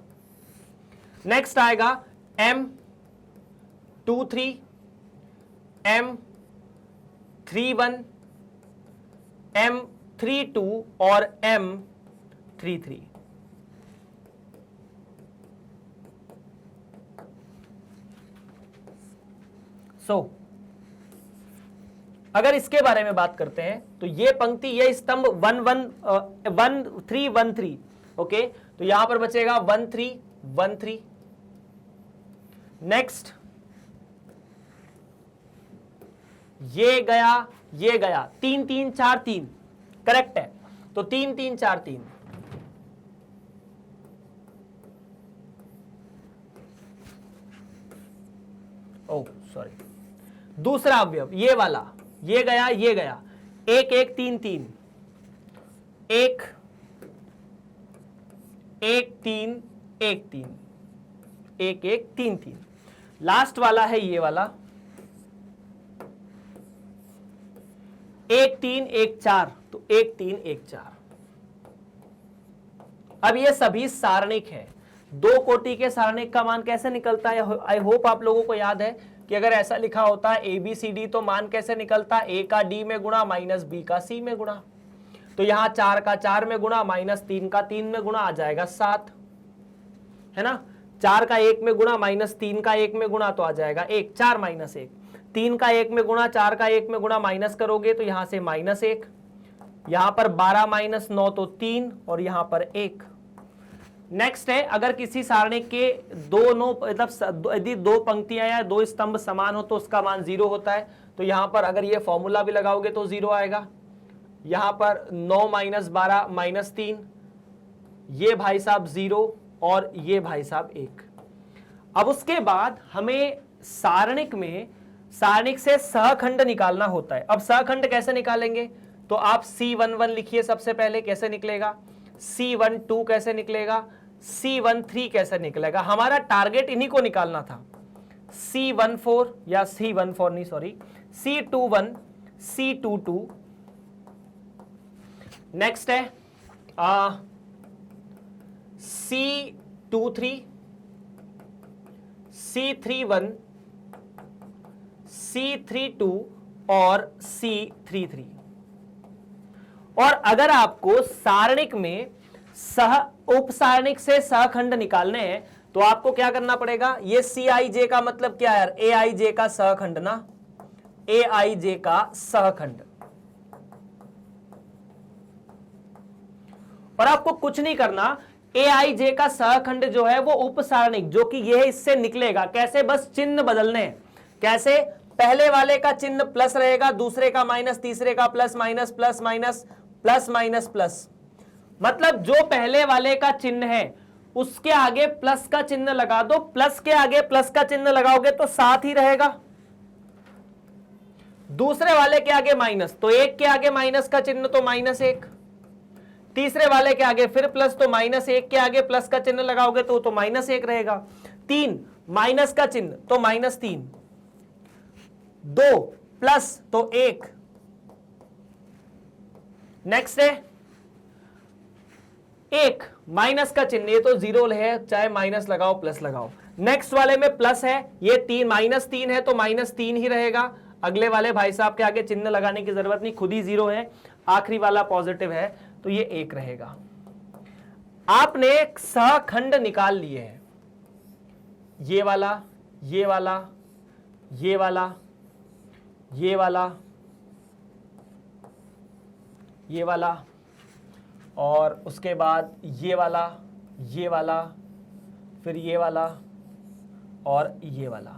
नेक्स्ट आएगा M23 M31 M32 और M33। अगर इसके बारे में बात करते हैं तो ये पंक्ति ये स्तंभ 1 1 1 3 1 3। ओके, तो यहां पर बचेगा 1 3 1 3। नेक्स्ट ये गया 3 3 4 3, करेक्ट है, तो 3 3 4 3। ओह सॉरी, दूसरा अवयव ये वाला, ये गया 1 1 3 3, 1 1 3 1 3, 1 1 3 3। लास्ट वाला है ये वाला 1 3 1 4, तो 1 3 1 4। अब ये सभी सारणिक है। दो कोटि के सारणिक का मान कैसे निकलता है? आई होप आप लोगों को याद है कि अगर ऐसा लिखा होता है ABCD तो मान कैसे निकलता? A का D में गुणा माइनस B का C में गुणा। तो यहां 4 का 4 में गुणा माइनस 3 का 3 में गुणा, आ जाएगा 7, है ना। 4 का 1 में गुणा माइनस 3 का 1 में गुणा, तो आ जाएगा 1, 4 माइनस 1। 3 का 1 में गुणा 4 का 1 में गुणा माइनस करोगे तो यहां से माइनस 1, यहां पर 12 माइनस 9 तो 3, और यहां पर 1। नेक्स्ट है अगर किसी सारणी के दोनों मतलब यदि दो पंक्तियां या दो स्तंभ समान हो तो उसका मान 0 होता है। तो यहां पर अगर ये फॉर्मूला भी लगाओगे तो 0 आएगा। यहां पर 9 माइनस 12 माइनस 3, ये भाई साहब 0 और ये भाई साहब 1। अब उसके बाद हमें सारणिक से सहखंड निकालना होता है। अब सहखंड कैसे निकालेंगे? तो आप C11 लिखिए सबसे पहले, कैसे निकलेगा? C12 कैसे निकलेगा? C13 कैसे निकलेगा? हमारा टारगेट इन्हीं को निकालना था। C14 या C14 नहीं सॉरी, C21 C22। नेक्स्ट है C23 C31 C32 और C33। और अगर आपको सारणिक में उपसारणिक से सहखंड निकालने हैं तो आपको क्या करना पड़ेगा? ये CIJ का मतलब क्या है? AIJ का सहखंड ना, AIJ का सहखंड। और आपको कुछ नहीं करना, AIJ का सहखंड जो है वो उपसारणिक जो कि ये इससे निकलेगा। कैसे? बस चिन्ह बदलने हैं। कैसे? पहले वाले का चिन्ह प्लस रहेगा, दूसरे का माइनस, तीसरे का plus minus plus minus plus minus plus. मतलब जो पहले वाले का चिन्ह है उसके आगे प्लस का चिन्ह लगा दो, प्लस के आगे प्लस का चिन्ह लगाओगे तो साथ ही रहेगा। दूसरे वाले के आगे माइनस, तो एक के आगे माइनस का चिन्ह तो -1। तीसरे वाले के आगे फिर प्लस, तो -1 के आगे प्लस का चिन्ह लगाओगे तो -1 रहेगा। 3 माइनस का चिन्ह तो -3, 2 प्लस तो 1। नेक्स्ट है 1 माइनस का चिन्ह, ये तो 0 है, चाहे माइनस लगाओ प्लस लगाओ। नेक्स्ट वाले में प्लस है, ये 3 -3 है तो -3 ही रहेगा। अगले वाले भाई साहब के आगे चिन्ह लगाने की जरूरत नहीं, खुद ही 0 है। आखिरी वाला पॉजिटिव है तो ये 1 रहेगा। आपने सहखंड निकाल लिए हैं, ये वाला, ये वाला, ये वाला, ये वाला, ये वाला, और उसके बाद ये वाला, ये वाला, फिर ये वाला और ये वाला।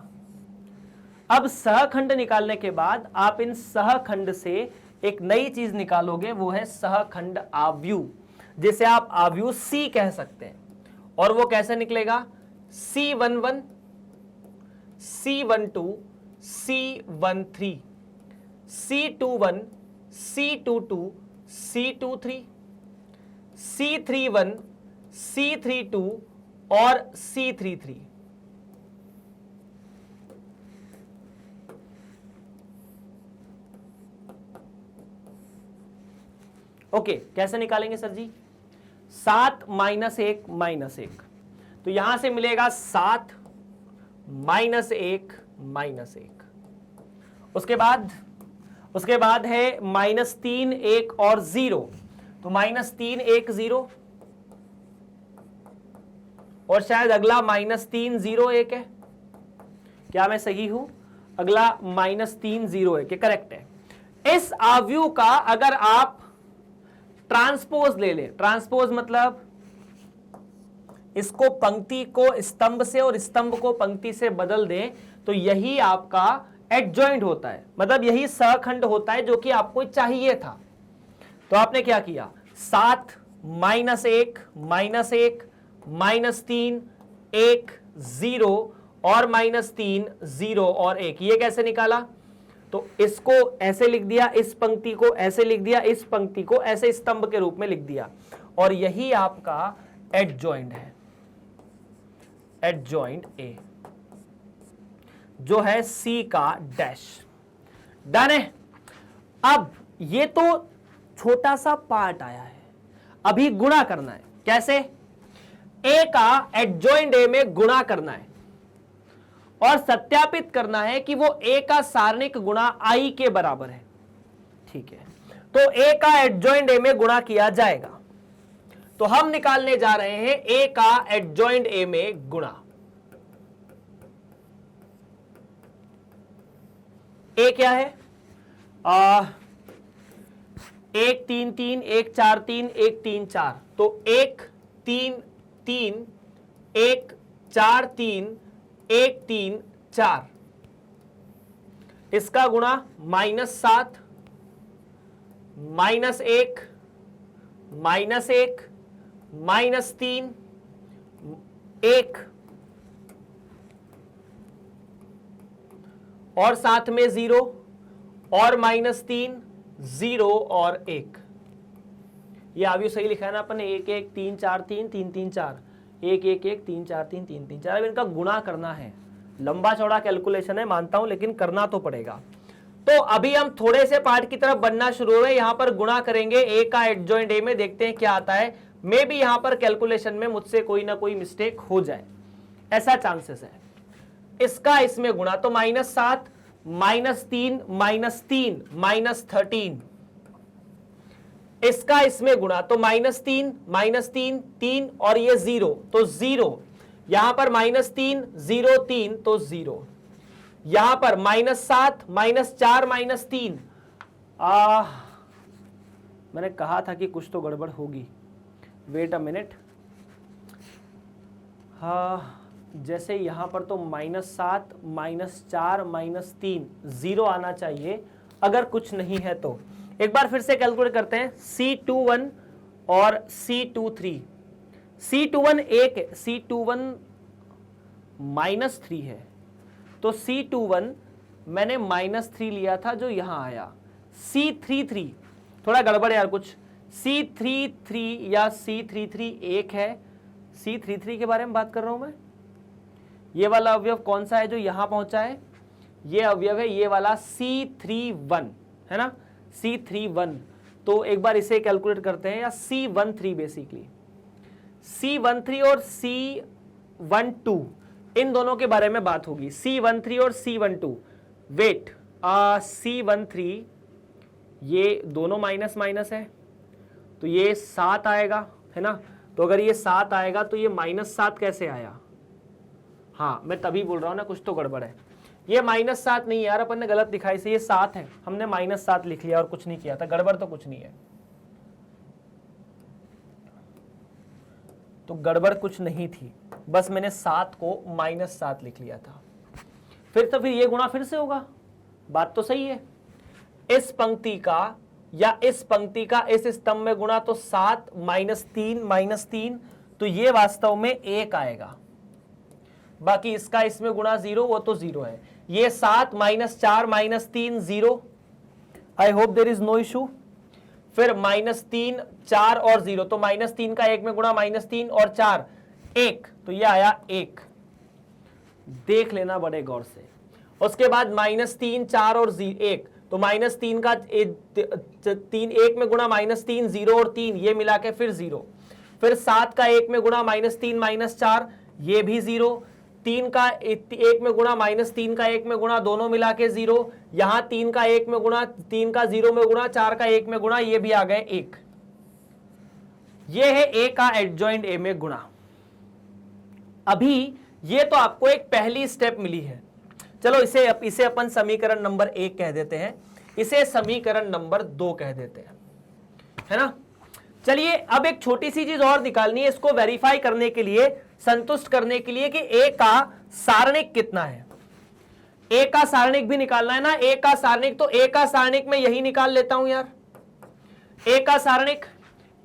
अब सहखंड निकालने के बाद आप इन सहखंड से एक नई चीज निकालोगे, वो है सहखंड आव्यूह, जिसे आप आव्यूह C कह सकते हैं। और वो कैसे निकलेगा? C11, C12, C13, C21, C22, C23, C31, C32 और C33। ओके, कैसे निकालेंगे सर जी? 7 -1 -1, तो यहां से मिलेगा 7 -1 -1। उसके बाद है -3 1 और 0, तो -3 1 0, और शायद अगला -3 0 1 है। क्या मैं सही हूं? अगला -3 0 1 करेक्ट है। इस आव्यूह का अगर आप ट्रांसपोज ले लें, ट्रांसपोज मतलब इसको पंक्ति को स्तंभ से और स्तंभ को पंक्ति से बदल दें, तो यही आपका एडजॉइंट होता है, मतलब यही सहखंड होता है जो कि आपको चाहिए था। तो आपने क्या किया? 7 -1 -1 -3 1 0 और -3 0 और 1, ये कैसे निकाला? तो इसको ऐसे लिख दिया, इस पंक्ति को ऐसे लिख दिया, इस पंक्ति को ऐसे स्तंभ के रूप में लिख दिया, और यही आपका एडजॉइंट है, एडजॉइंट ए, जो है C का डैश। डन है। अब ये तो छोटा सा पार्ट आया है, अभी गुणा करना है। कैसे? A का एडजॉइंट A में गुणा करना है और सत्यापित करना है कि वो A का सारणिक गुणा I के बराबर है। ठीक है, तो A का एडजॉइंट A में गुणा किया जाएगा। तो हम निकालने जा रहे हैं A का एडजॉइंट A में गुणा। A क्या है? 1 3 3 1 4 3 1 3 4, तो 1 3 3 1 4 3 1 3 4, इसका गुणा -7 -1 -1 -3 1 और साथ में 0 और -3 0 और 1। ये आव्यूह सही लिखा है ना अपन ने? 1 1 3 4 3 3 3 4, 1 1 1 3 4 3 3 3 4। अब इनका गुणा करना है, लंबा चौड़ा कैलकुलेशन है मानता हूं, लेकिन करना तो पड़ेगा। तो अभी हम थोड़े से पार्ट की तरफ बढ़ना शुरू हुए, यहां पर गुणा करेंगे A का एडजॉइंट A में, देखते हैं क्या आता है। मे भी यहां पर कैलकुलेशन में मुझसे कोई ना कोई मिस्टेक हो जाए, ऐसा चांसेस है। इसका इसमें गुणा, तो -7 -3 -3 -13, इसका इसमें गुणा, तो -3 -3 3 और ये 0, तो 0, यहां पर -3 0 3, तो 0, यहां पर -7 -4 -3। मैंने कहा था कि कुछ तो गड़बड़ होगी, वेट अ मिनट। हाँ, जैसे यहां पर तो -7 -4 -3 0 आना चाहिए, अगर कुछ नहीं है तो। एक बार फिर से कैलकुलेट करते हैं। C21 और C23, C21 1 है, C21 -3 है, तो C21 मैंने -3 लिया था जो यहां आया। C33 थोड़ा गड़बड़ यार कुछ, C33 या C33 1 है, C33 के बारे में बात कर रहा हूं मैं। ये वाला अवयव कौन सा है जो यहां पहुंचा है? ये अवयव है ये वाला C31, है ना, C31। तो एक बार इसे कैलकुलेट करते हैं, या C13 बेसिकली, C13 और C12। इन दोनों के बारे में बात होगी, C13 और C12। वेट, C13 ये दोनों माइनस माइनस है, तो ये 7 आएगा, है ना। तो अगर ये 7 आएगा तो ये -7 कैसे आया? हाँ, मैं तभी बोल रहा हूं ना कुछ तो गड़बड़ है। ये -7 नहीं यार, अपन ने गलत दिखाई से, ये 7 है, हमने -7 लिख लिया और कुछ नहीं किया था। गड़बड़ तो कुछ नहीं है, तो गड़बड़ कुछ नहीं थी, बस मैंने 7 को -7 लिख लिया था। फिर ये गुणा फिर से होगा, बात तो सही है। इस पंक्ति का या इस पंक्ति का इस स्तंभ में गुणा, तो 7 -3 तो ये वास्तव में 1 आएगा। बाकी इसका इसमें गुणा 0, वो तो 0 है। ये 7 -4 -3 0। I hope there is no issue. फिर -3 4 और 0, तो -3 का 1 में गुणा, -3 और 4 1, तो ये आया 1। देख लेना बड़े गौर से। उसके बाद -3 4 और 1, तो -3 का 1 में गुणा, -3 0 और 3, ये मिला के फिर 0। फिर 7 का 1 में गुणा, -3 -4, ये भी 0। 3 का 1 में गुणा, -3 का 1 में गुणा, दोनों मिला के 0। यहां 3 का 1 में गुणा, 3 का 0 में गुणा, 4 का 1 में गुणा, ये भी आ गए 1। ये है A का एडजॉइंट A में गुणा। अभी ये तो आपको एक पहली स्टेप मिली है। चलो इसे अपन समीकरण नंबर 1 कह देते हैं, इसे समीकरण नंबर 2 कह देते हैं, है ना। चलिए अब एक छोटी सी चीज और निकालनी है, इसको वेरीफाई करने के लिए, संतुष्ट करने के लिए कि A का सारणिक कितना है। A का सारणिक भी निकालना है ना। A का सारणिक, तो A का सारणिक मैं यही निकाल लेता हूं यार। A का सारणिक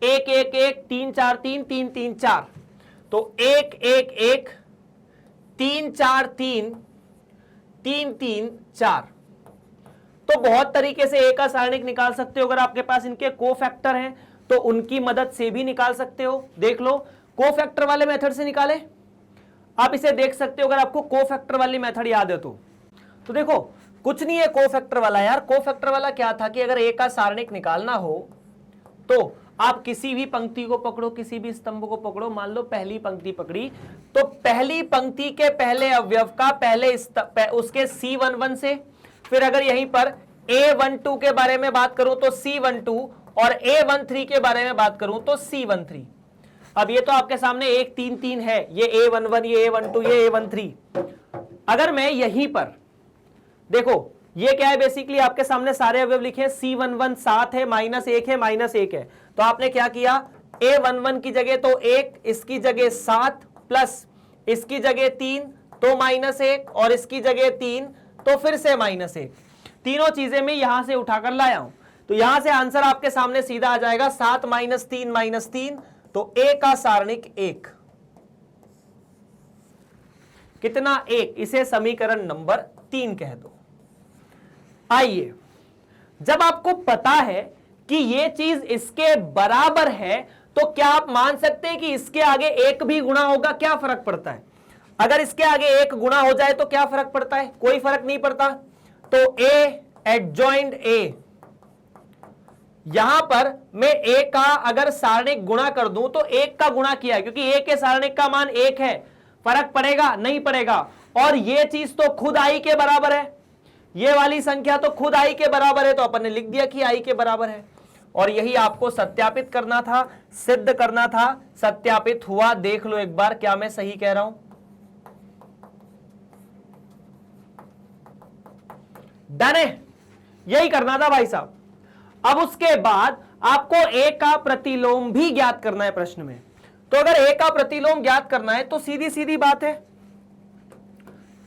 1 1 1 3 4 3 3 3 4, तो 1 1 1 3 4 3 3 3 4। तो बहुत तरीके से A का सारणिक निकाल सकते हो। अगर आपके पास इनके कोफैक्टर हैं तो उनकी मदद से भी निकाल सकते हो। देख लो, कोफैक्टर वाले मेथड से निकाले, आप इसे देख सकते हो अगर आपको कोफैक्टर वाली मेथड याद है तो देखो कुछ नहीं है कोफैक्टर वाला यार। कोफैक्टर वाला क्या था कि अगर A का सारणिक निकालना हो तो आप किसी भी पंक्ति को पकड़ो, किसी भी स्तंभ को पकड़ो। मान लो पहली पंक्ति पकड़ी, तो पहली पंक्ति के पहले अवयव का पहले उसके C11 से, फिर अगर यहीं पर A12 के बारे में बात करूं तो C12, और A13 के बारे में बात करूं तो C13। अब ये तो आपके सामने 1 3 3 है, ये A11, ये A12, ये A13। अगर मैं यहीं पर देखो, ये क्या है, बेसिकली आपके सामने सारे अवयव लिखे, C11 7 है, -1 है, -1 है। तो आपने क्या किया, A11 की जगह तो 1, इसकी जगह 7, प्लस इसकी जगह 3 तो -1, और इसकी जगह 3 तो फिर से -1। तीनों चीजें मैं यहां से उठाकर लाया हूं, तो यहां से आंसर आपके सामने सीधा आ जाएगा 7 -3 -3, तो A का सारणिक 1। कितना, 1। इसे समीकरण नंबर 3 कह दो। आइए, जब आपको पता है कि ये चीज इसके बराबर है, तो क्या आप मान सकते हैं कि इसके आगे 1 भी गुणा होगा? क्या फर्क पड़ता है? अगर इसके आगे 1 गुणा हो जाए तो क्या फर्क पड़ता है? कोई फर्क नहीं पड़ता। तो A एडजॉइंट A, यहां पर मैं A का अगर सारणिक गुणा कर दूं तो 1 का गुणा किया, क्योंकि A के सारणिक का मान 1 है। फर्क पड़ेगा? नहीं पड़ेगा। और ये चीज तो खुद I के बराबर है, ये वाली संख्या तो खुद I के बराबर है, तो अपन ने लिख दिया कि I के बराबर है। और यही आपको सत्यापित करना था, सिद्ध करना था। सत्यापित हुआ, देख लो एक बार क्या मैं सही कह रहा हूं। डन है, यही करना था भाई साहब। अब उसके बाद आपको A का प्रतिलोम भी ज्ञात करना है प्रश्न में। तो अगर A का प्रतिलोम ज्ञात करना है तो सीधी सीधी बात है,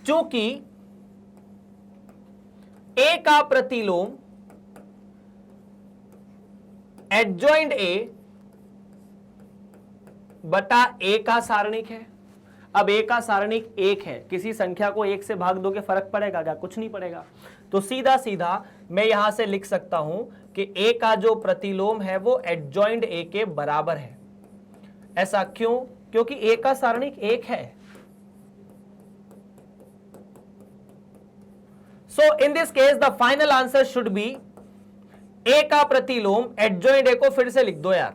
चूंकि A का प्रतिलोम एडजॉइंट A बटा A का सारणिक है। अब A का सारणिक 1 है, किसी संख्या को 1 से भाग दोगे फर्क पड़ेगा क्या? कुछ नहीं पड़ेगा। तो सीधा सीधा मैं यहां से लिख सकता हूं कि A का जो प्रतिलोम है वो एडजॉइंट A के बराबर है। ऐसा क्यों? क्योंकि A का सारणिक 1 है। So in this case the final answer should be A का प्रतिलोम एडजॉइंट A को फिर से लिख दो यार,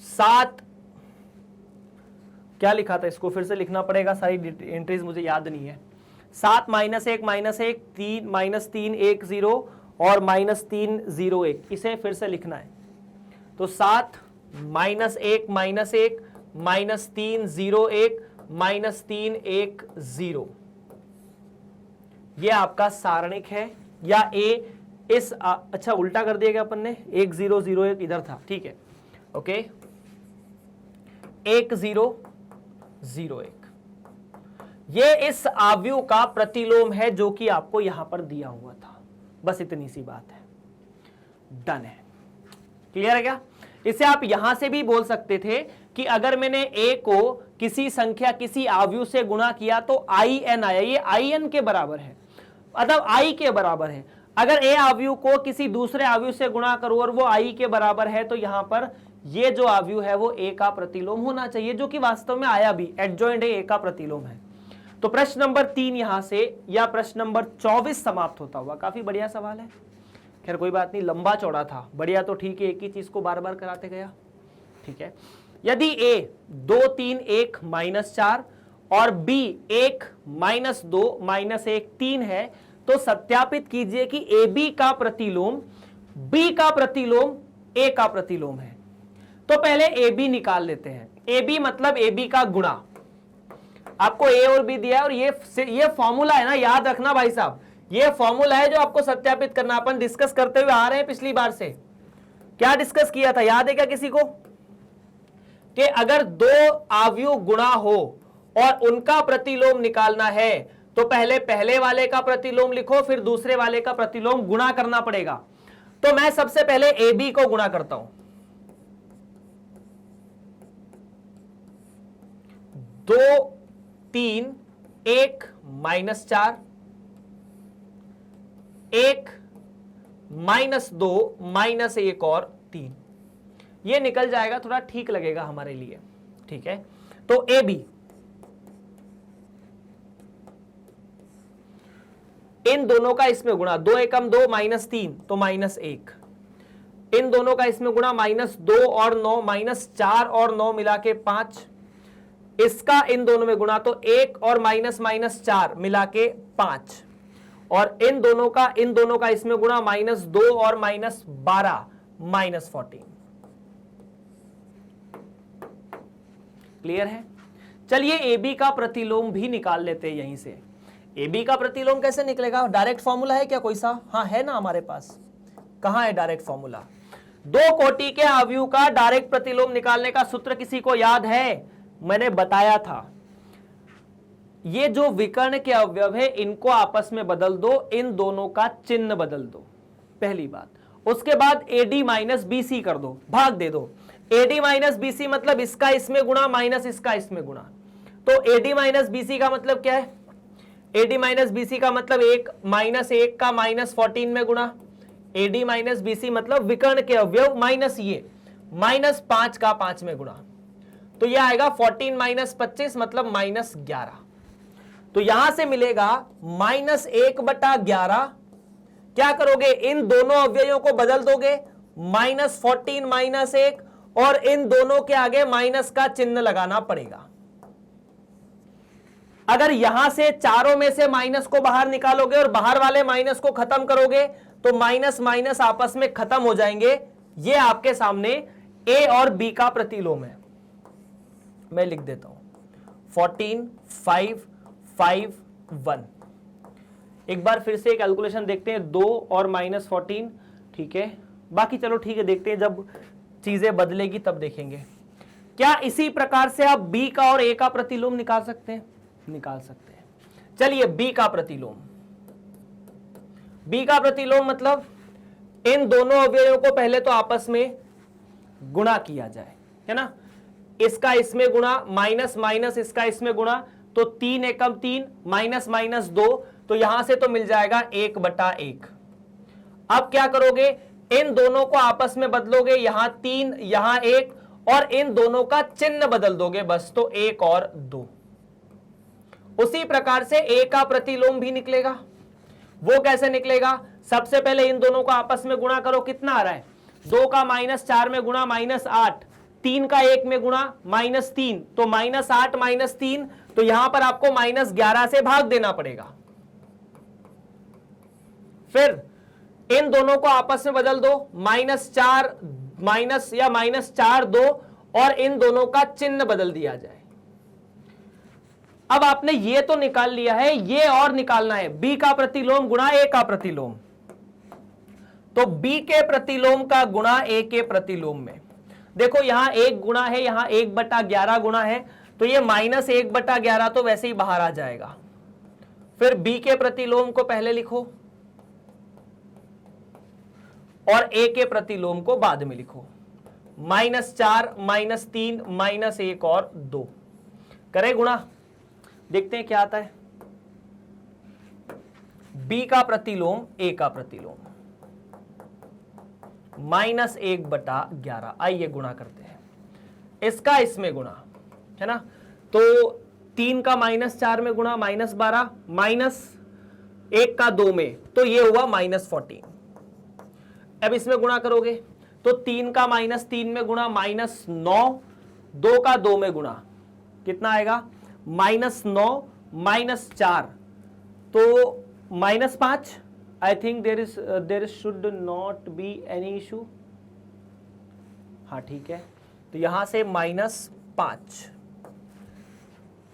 7, क्या लिखा था, इसको फिर से लिखना पड़ेगा, सारी एंट्रीज मुझे याद नहीं है। 7 -1 3 -3 1 0 और -3 0 1, इसे फिर से लिखना है। तो 7 -1 -1 -3 0 1 -3 1 0, ये आपका सारणिक है। या ए इस अच्छा उल्टा कर दिया गया अपन ने, 1 0 0 1 इधर था, ठीक है, ओके, 1 0 0 1, ये इस आव्यूह का प्रतिलोम है जो कि आपको यहां पर दिया हुआ था। बस इतनी सी बात है, डन है। क्लियर है क्या? इसे आप यहां से भी बोल सकते थे कि अगर मैंने a को किसी संख्या किसी आव्यूह से गुणा किया तो in आया, ये in के बराबर है, मतलब i के बराबर है। अगर a आव्यूह को किसी दूसरे आव्यूह से गुणा करो और वो i के बराबर है, तो यहां पर ये जो आव्यूह है वो a का प्रतिलोम होना चाहिए, जो कि वास्तव में आया भी, एडजॉइंट a का प्रतिलोम है। तो प्रश्न नंबर 3 यहां से या प्रश्न नंबर 24 समाप्त होता हुआ। काफी बढ़िया सवाल है, खैर कोई बात नहीं, लंबा चौड़ा था, बढ़िया तो ठीक है, एक ही चीज को बार बार कराते गया, ठीक है। यदि a 2 3 1 -4 और b 1 -2 -1 3 है, तो सत्यापित कीजिए कि ab का प्रतिलोम b का प्रतिलोम a का प्रतिलोम है। तो पहले ab निकाल लेते हैं। ab मतलब ab का गुणा, आपको a और b दिया है, और ये फॉर्मूला है ना, याद रखना भाई साहब, ये फॉर्मूला है जो आपको सत्यापित करना। अपन डिस्कस करते हुए आ रहे हैं पिछली बार से। क्या डिस्कस किया था, याद है क्या किसी को? कि अगर दो आव्यूह गुणा हो और उनका प्रतिलोम निकालना है, तो पहले वाले का प्रतिलोम लिखो, फिर दूसरे वाले का प्रतिलोम गुणा करना पड़ेगा। तो मैं सबसे पहले AB को गुणा करता हूं। 2 3 1 -4 1 -2 -1 और 3, ये निकल जाएगा, थोड़ा ठीक लगेगा हमारे लिए, ठीक है। तो AB इन दोनों का इसमें गुणा, 2 एकम 2 -3 तो -1, इन दोनों का इसमें गुणा -2 और 9 -4 और 9 मिला के 5, इसका इन दोनों में गुणा तो 1 और -4 मिला के 5, और इन दोनों का इसमें गुणा -2 और -12 -14। क्लियर है? चलिए AB का प्रतिलोम भी निकाल लेते हैं यहीं से। AB का प्रतिलोम कैसे निकलेगा? डायरेक्ट फॉर्मूला है क्या कोई सा? हाँ है ना हमारे पास। कहां है डायरेक्ट फॉर्मूला? दो कोटि के आव्यूह का डायरेक्ट प्रतिलोम निकालने का सूत्र किसी को याद है? मैंने बताया था, ये जो विकर्ण के अवयव है इनको आपस में बदल दो, इन दोनों का चिन्ह बदल दो, पहली बात। उसके बाद AD माइनस BC कर दो, भाग दे दो। AD माइनस BC मतलब इसका इसमें गुणा माइनस इसका इसमें गुणा। तो AD माइनस BC का मतलब क्या है? AD माइनस BC का मतलब 1 -1 का -14 में गुणा। AD माइनस BC मतलब विकर्ण के अवयव माइनस ये -5 का 5 में गुणा। तो यह आएगा 14 - 25 मतलब -11। तो यहां से मिलेगा -1/11। क्या करोगे? इन दोनों अवयवों को बदल दोगे, -14 -1, और इन दोनों के आगे माइनस का चिन्ह लगाना पड़ेगा। अगर यहां से चारों में से माइनस को बाहर निकालोगे और बाहर वाले माइनस को खत्म करोगे, तो माइनस माइनस आपस में खत्म हो जाएंगे। यह आपके सामने A और B का प्रतिलोम है। मैं लिख देता हूं 14 5 5 1। एक बार फिर से कैलकुलेशन देखते हैं, 2 और -14, ठीक है। बाकी चलो ठीक है, देखते हैं जब चीजें बदलेगी तब देखेंगे। क्या इसी प्रकार से आप B का और A का प्रतिलोम निकाल सकते हैं? निकाल सकते हैं। चलिए B का प्रतिलोम। B का प्रतिलोम मतलब इन दोनों अवयवों को पहले तो आपस में गुणा किया जाए, है ना। इसका इसमें गुणा, माइनस माइनस इसका इसमें गुणा, तो 3 एकम 3 माइनस माइनस 2, तो यहां से तो मिल जाएगा 1/1। अब क्या करोगे? इन दोनों को आपस में बदलोगे, यहां 3 यहां 1, और इन दोनों का चिन्ह बदल दोगे बस, तो 1 और 2। उसी प्रकार से A का प्रतिलोम भी निकलेगा। वो कैसे निकलेगा? सबसे पहले इन दोनों को आपस में गुणा करो, कितना आ रहा है? 2 का -4 में गुणा -8, 3 का 1 में गुणा -3, तो -8 -3, तो यहां पर आपको -11 से भाग देना पड़ेगा। फिर इन दोनों को आपस में बदल दो, -4 माइनस या -4 2, और इन दोनों का चिन्ह बदल दिया जाए। अब आपने ये तो निकाल लिया है, ये और निकालना है, b का प्रतिलोम गुणा a का प्रतिलोम। तो b के प्रतिलोम का गुणा a के प्रतिलोम में, देखो यहां 1 गुणा है, यहां 1/11 गुणा है, तो ये -1/11 तो वैसे ही बाहर आ जाएगा। फिर b के प्रतिलोम को पहले लिखो और a के प्रतिलोम को बाद में लिखो। -4 -3 -1 और 2 करें गुणा, देखते हैं क्या आता है। b का प्रतिलोम a का प्रतिलोम -1/11, आइए गुणा करते हैं, इसका इसमें गुणा है ना, तो 3 का -4 में गुणा -12, -1 का 2 में, तो ये हुआ -14। अब इसमें गुणा करोगे तो 3 का -3 में गुणा -9, 2 का 2 में गुणा कितना आएगा, -9 -4, तो -5। I think there should not be any issue, हाँ ठीक है, तो यहां से -5।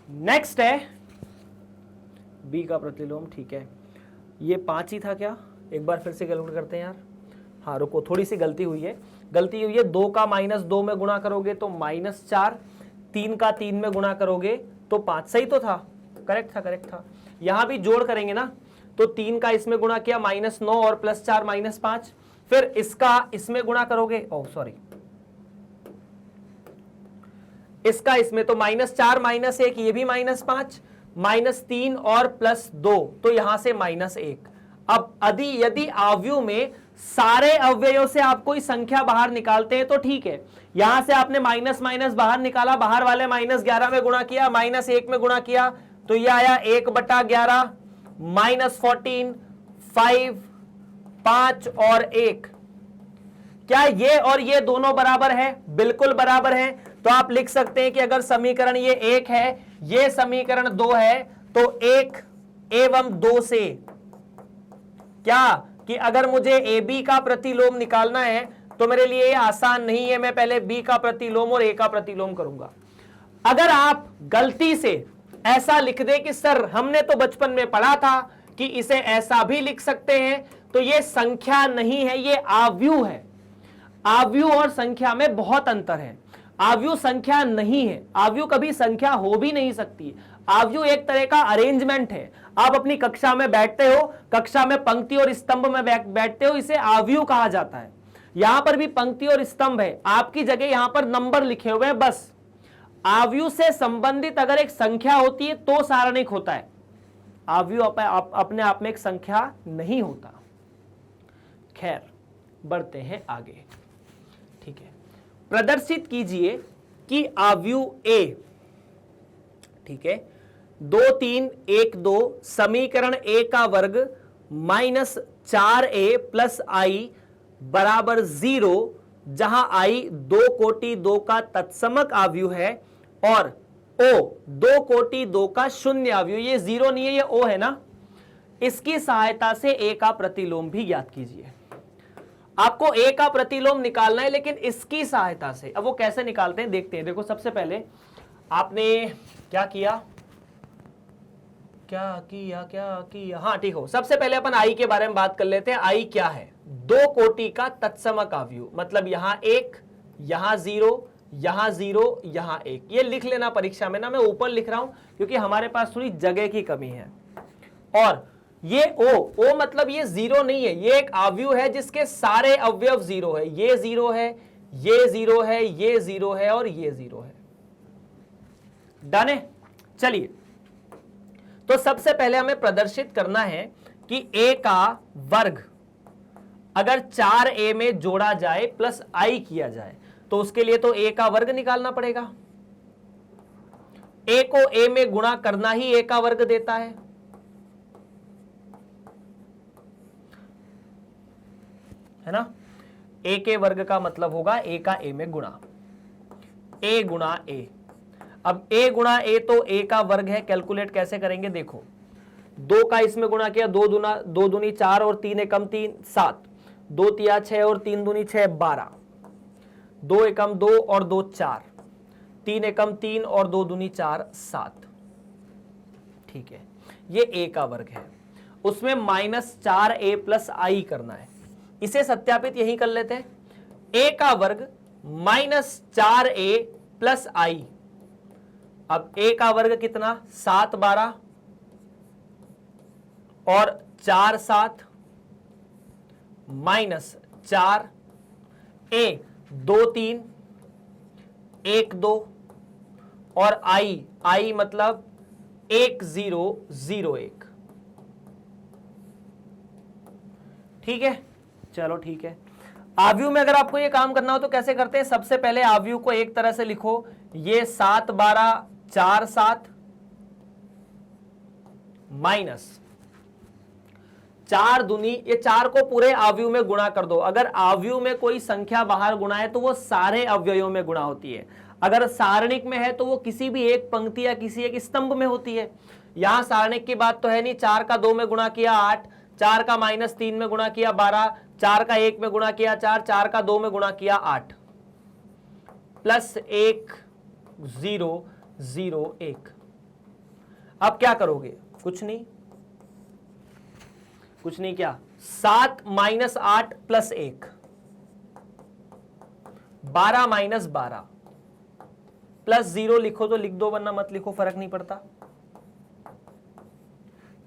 नेक्स्ट है बी का प्रतिलोम, ठीक है, ये 5 ही था क्या, एक बार फिर से कैलकुलेट करते हैं यार। हाँ रुको, थोड़ी सी गलती हुई है, 2 का -2 में गुणा करोगे तो -4, 3 का 3 में गुणा करोगे तो 5, सही तो था, करेक्ट था। यहां भी जोड़ करेंगे ना, तो 3 का इसमें गुणा किया -9 और +4 -5, फिर इसका इसमें गुणा करोगे, इसका इसमें, तो -4 -1, ये भी -5, -3 और +2, तो यहां से -1। अब यदि आव्यूह में सारे अव्ययों से आप कोई संख्या बाहर निकालते हैं तो ठीक है, यहां से आपने माइनस माइनस बाहर निकाला, बाहर वाले -11 में गुणा किया, -1 में गुणा किया, तो यह आया 1/11, -14, 5, 5 और 1। क्या ये और ये दोनों बराबर है? बिल्कुल बराबर है। तो आप लिख सकते हैं कि अगर समीकरण ये 1 है, ये समीकरण 2 है, तो 1 एवं 2 से क्या कि अगर मुझे AB का प्रतिलोम निकालना है तो मेरे लिए ये आसान नहीं है, मैं पहले B का प्रतिलोम और A का प्रतिलोम करूंगा। अगर आप गलती से ऐसा लिख दे कि सर हमने तो बचपन में पढ़ा था कि इसे ऐसा भी लिख सकते हैं, तो ये संख्या नहीं है, ये आव्यूह है। आव्यूह और संख्या में बहुत अंतर है। आव्यूह संख्या नहीं है, आव्यूह कभी संख्या हो भी नहीं सकती। आव्यूह एक तरह का अरेंजमेंट है। आप अपनी कक्षा में बैठते हो, कक्षा में पंक्ति और स्तंभ में बैठते हो, इसे आव्यूह कहा जाता है। यहां पर भी पंक्ति और स्तंभ है, आपकी जगह यहां पर नंबर लिखे हुए हैं बस। आव्यूह से संबंधित अगर एक संख्या होती है तो सारणिक होता है। आव्यूह अपने आप में एक संख्या नहीं होता। खैर बढ़ते हैं आगे, ठीक है। प्रदर्शित कीजिए कि आव्यूह A, ठीक है, 2 3 1 2 समीकरण A का वर्ग -4A + I बराबर 0, जहां I 2 कोटि 2 का तत्समक आव्यूह है और O 2 कोटि 2 का शून्य आव्यूह। ये 0 नहीं है, ये O है ना। इसकी सहायता से A का प्रतिलोम भी ज्ञात कीजिए। आपको A का प्रतिलोम निकालना है, लेकिन इसकी सहायता से। अब वो कैसे निकालते हैं देखते हैं। देखो सबसे पहले आपने क्या किया, हाँ ठीक हो। सबसे पहले अपन I के बारे में बात कर लेते हैं। I क्या है? 2 कोटि का तत्समक आव्यूह, मतलब यहां 1, यहां 0, यहां 0, यहां 1। ये लिख लेना परीक्षा में ना, मैं ऊपर लिख रहा हूं क्योंकि हमारे पास थोड़ी जगह की कमी है। और ये O मतलब ये 0 नहीं है, ये एक आव्यूह है जिसके सारे अवयव 0 है। ये 0 है, ये 0 है, ये 0 है और ये 0 है। डन है। चलिए, तो सबसे पहले हमें प्रदर्शित करना है कि A का वर्ग अगर 4A में जोड़ा जाए प्लस I किया जाए, तो उसके लिए तो A का वर्ग निकालना पड़ेगा। A को A में गुणा करना ही A का वर्ग देता है ना। A के वर्ग का मतलब होगा A का A में गुणा। a गुणा a। अब a गुणा a तो a का वर्ग है, कैलकुलेट कैसे करेंगे देखो, 2 का इसमें गुणा किया, 2 दूनी 4 और 3 एकम 3 7, 2 तिया 6 और 3 दूनी 6 12, 2 एकम 2 और 2 4, 3 एकम 3 और 2 दूनी 4 7। ठीक है, ये a का वर्ग है, उसमें -4a प्लस आई करना है। इसे सत्यापित यही कर लेते हैं, a का वर्ग -4a प्लस आई। अब a का वर्ग कितना, 7 12 और 4 7 -4 a 2 3 1 2 और आई मतलब 1 0 0 1। ठीक है, चलो ठीक है। आव्यूह में अगर आपको ये काम करना हो तो कैसे करते हैं, सबसे पहले आव्यूह को एक तरह से लिखो, ये 7 12 4 7 माइनस 4 दूनी, ये 4 को पूरे आव्यूह में गुणा कर दो। अगर आव्यूह में कोई संख्या बाहर गुणा है तो वो सारे अवयवों में गुणा होती है, अगर सारणिक में है तो वो किसी भी एक पंक्ति या किसी एक स्तंभ में होती है। यहां सारणिक की बात तो है नहीं, 4 का 2 में गुणा किया 8, 4 का -3 में गुणा किया 12, 4 का 1 में गुणा किया 4, 4 का 2 में गुणा किया 8, प्लस 1 0 0 1। अब क्या करोगे, कुछ नहीं क्या, 7 - 8 प्लस 1 12 - 12 प्लस 0 लिखो तो लिख दो, वरना मत लिखो, फर्क नहीं पड़ता।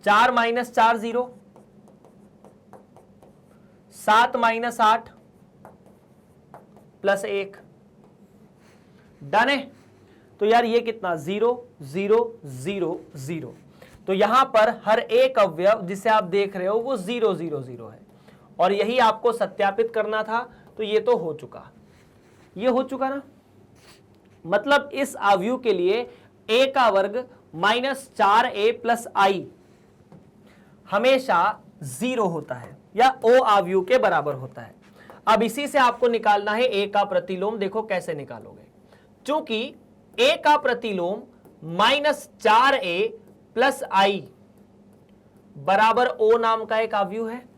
4 - 4 0, 7 - 8 प्लस 1, डन है। तो यार ये कितना, 0 0 0 0। तो यहां पर हर एक अवयव जिसे आप देख रहे हो वो 0 0 0 है, और यही आपको सत्यापित करना था। तो ये तो हो चुका, ये हो चुका ना, मतलब इस आव्यूह के लिए a का वर्ग -4a प्लस आई हमेशा 0 होता है या o आव्यूह के बराबर होता है। अब इसी से आपको निकालना है a का प्रतिलोम। देखो कैसे निकालोगे, चूंकि a का प्रतिलोम -4a प्लस आई बराबर o नाम का एक आव्यूह है।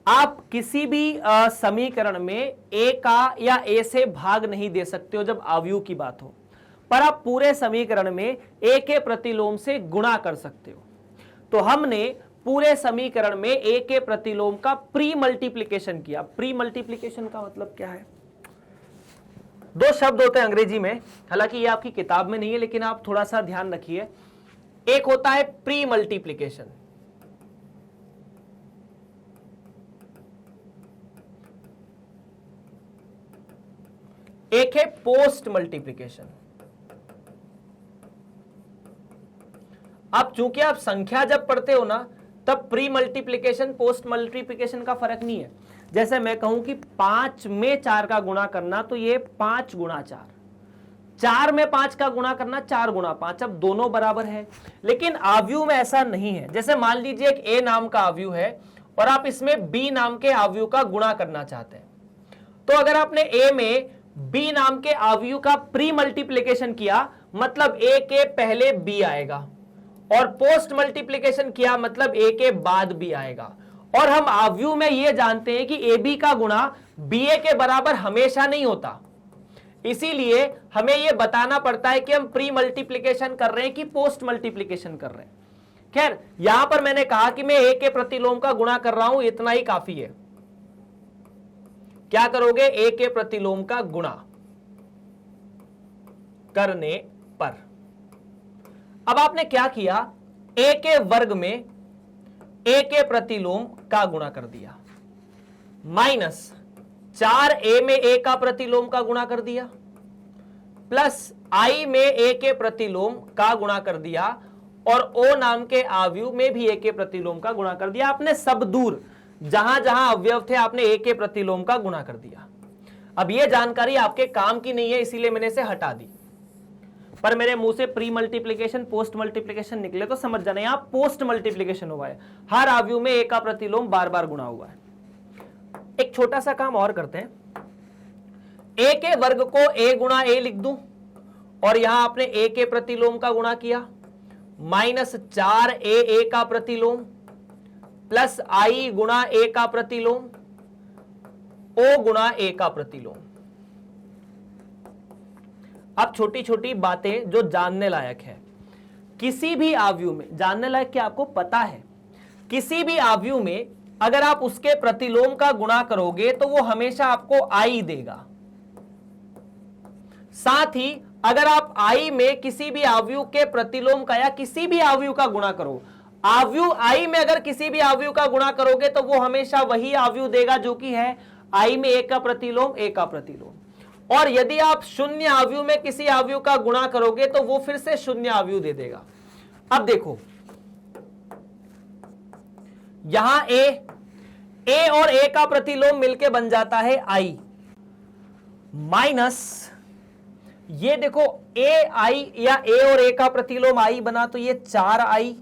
आप किसी भी समीकरण में a का या a से भाग नहीं दे सकते हो जब आव्यूह की बात हो, पर आप पूरे समीकरण में a के प्रतिलोम से गुणा कर सकते हो। तो हमने पूरे समीकरण में a के प्रतिलोम का प्री मल्टीप्लिकेशन किया। प्री मल्टीप्लिकेशन का मतलब क्या है, 2 शब्द होते हैं अंग्रेजी में, हालांकि ये आपकी किताब में नहीं है, लेकिन आप थोड़ा सा ध्यान रखिए। एक होता है प्री मल्टीप्लिकेशन, एक है पोस्ट मल्टीप्लिकेशन। अब चूंकि आप संख्या जब पढ़ते हो ना, तब प्री मल्टीप्लिकेशन पोस्ट मल्टीप्लिकेशन का फर्क नहीं है। जैसे मैं कहूं कि 5 में 4 का गुणा करना, तो ये 5 गुणा 4, 4 में 5 का गुणा करना 4 गुणा 5, अब दोनों बराबर है। लेकिन आव्यूह में ऐसा नहीं है। जैसे मान लीजिए एक a नाम का आव्यूह है और आप इसमें b नाम के आव्यूह का गुणा करना चाहते हैं, तो अगर आपने a में b नाम के आव्यूह का प्री मल्टीप्लिकेशन किया, मतलब a के पहले b आएगा, और पोस्ट मल्टीप्लिकेशन किया मतलब a के बाद b आएगा। और हम आव्यूह में यह जानते हैं कि ab का गुणा ba के बराबर हमेशा नहीं होता, इसीलिए हमें यह बताना पड़ता है कि हम प्री मल्टीप्लिकेशन कर रहे हैं कि पोस्ट मल्टीप्लिकेशन कर रहे हैं। खैर, यहां पर मैंने कहा कि मैं a के प्रतिलोम का गुणा कर रहा हूं, इतना ही काफी है। क्या करोगे, a के प्रतिलोम का गुणा करने पर। अब आपने क्या किया, a के वर्ग में a के प्रतिलोम का गुणा कर दिया, माइनस 4a में a का प्रतिलोम का गुणा कर दिया, प्लस i में a के प्रतिलोम का गुणा कर दिया, और o नाम के आव्यूह में भी a के प्रतिलोम का गुणा कर दिया। आपने सब दूर जहां जहां अवयव थे आपने a के प्रतिलोम का गुणा कर दिया। अब यह जानकारी आपके काम की नहीं है, इसीलिए मैंने इसे हटा दी, पर मेरे मुंह से प्री मल्टीप्लिकेशन पोस्ट मल्टीप्लिकेशन निकले तो समझ जाना, यहां पोस्ट मल्टीप्लिकेशन हुआ है, हर आव्यूह में a का प्रतिलोम बार बार गुणा हुआ है। एक छोटा सा काम और करते हैं, ए के वर्ग को ए गुणा ए लिख दूं और यहां आपने ए के प्रतिलोम का गुणा किया, माइनस 4a का प्रतिलोम प्लस आई गुणा ए का प्रतिलोम, ओ गुणा ए का प्रतिलोम। अब छोटी छोटी बातें जो जानने लायक है, किसी भी आव्यूह में जानने लायक क्या आपको पता है, किसी भी आव्यूह में अगर आप उसके प्रतिलोम का गुणा करोगे तो वो हमेशा आपको आई देगा। साथ ही अगर आप आई में किसी भी आव्यूह के प्रतिलोम का या किसी भी आव्यूह का गुणा करो, आव्यूह आई में अगर किसी भी आव्यूह का गुणा करोगे तो वो हमेशा वही आव्यूह देगा जो कि है आई में ए का प्रतिलोम ए का प्रतिलोम। और यदि आप शून्य आव्यूह में किसी आव्यूह का गुणा करोगे तो वो फिर से शून्य आव्यूह दे देगा। अब देखो यहां ए और ए का प्रतिलोम मिलके बन जाता है आई, माइनस ये देखो ए आई या ए और ए का प्रतिलोम आई बना तो ये 4i,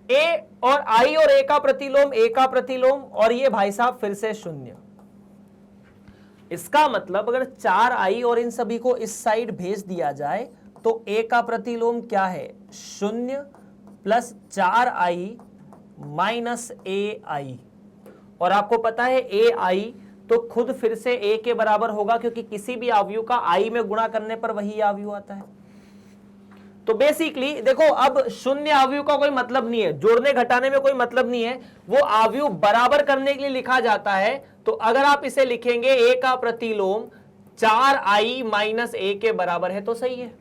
ए और आई और ए का प्रतिलोम और ये भाई साहब फिर से शून्य। इसका मतलब अगर 4i और इन सभी को इस साइड भेज दिया जाए तो ए का प्रतिलोम क्या है, 0 प्लस 4i माइनस ए आई। और आपको पता है ए आई तो खुद फिर से ए के बराबर होगा क्योंकि किसी भी आव्यूह का आई में गुणा करने पर वही आव्यूह आता है। तो बेसिकली देखो अब शून्य आव्यूह का कोई मतलब नहीं है, जोड़ने घटाने में कोई मतलब नहीं है, वो आव्यूह बराबर करने के लिए लिखा जाता है। तो अगर आप इसे लिखेंगे ए का प्रतिलोम 4i माइनस ए के बराबर है तो सही है।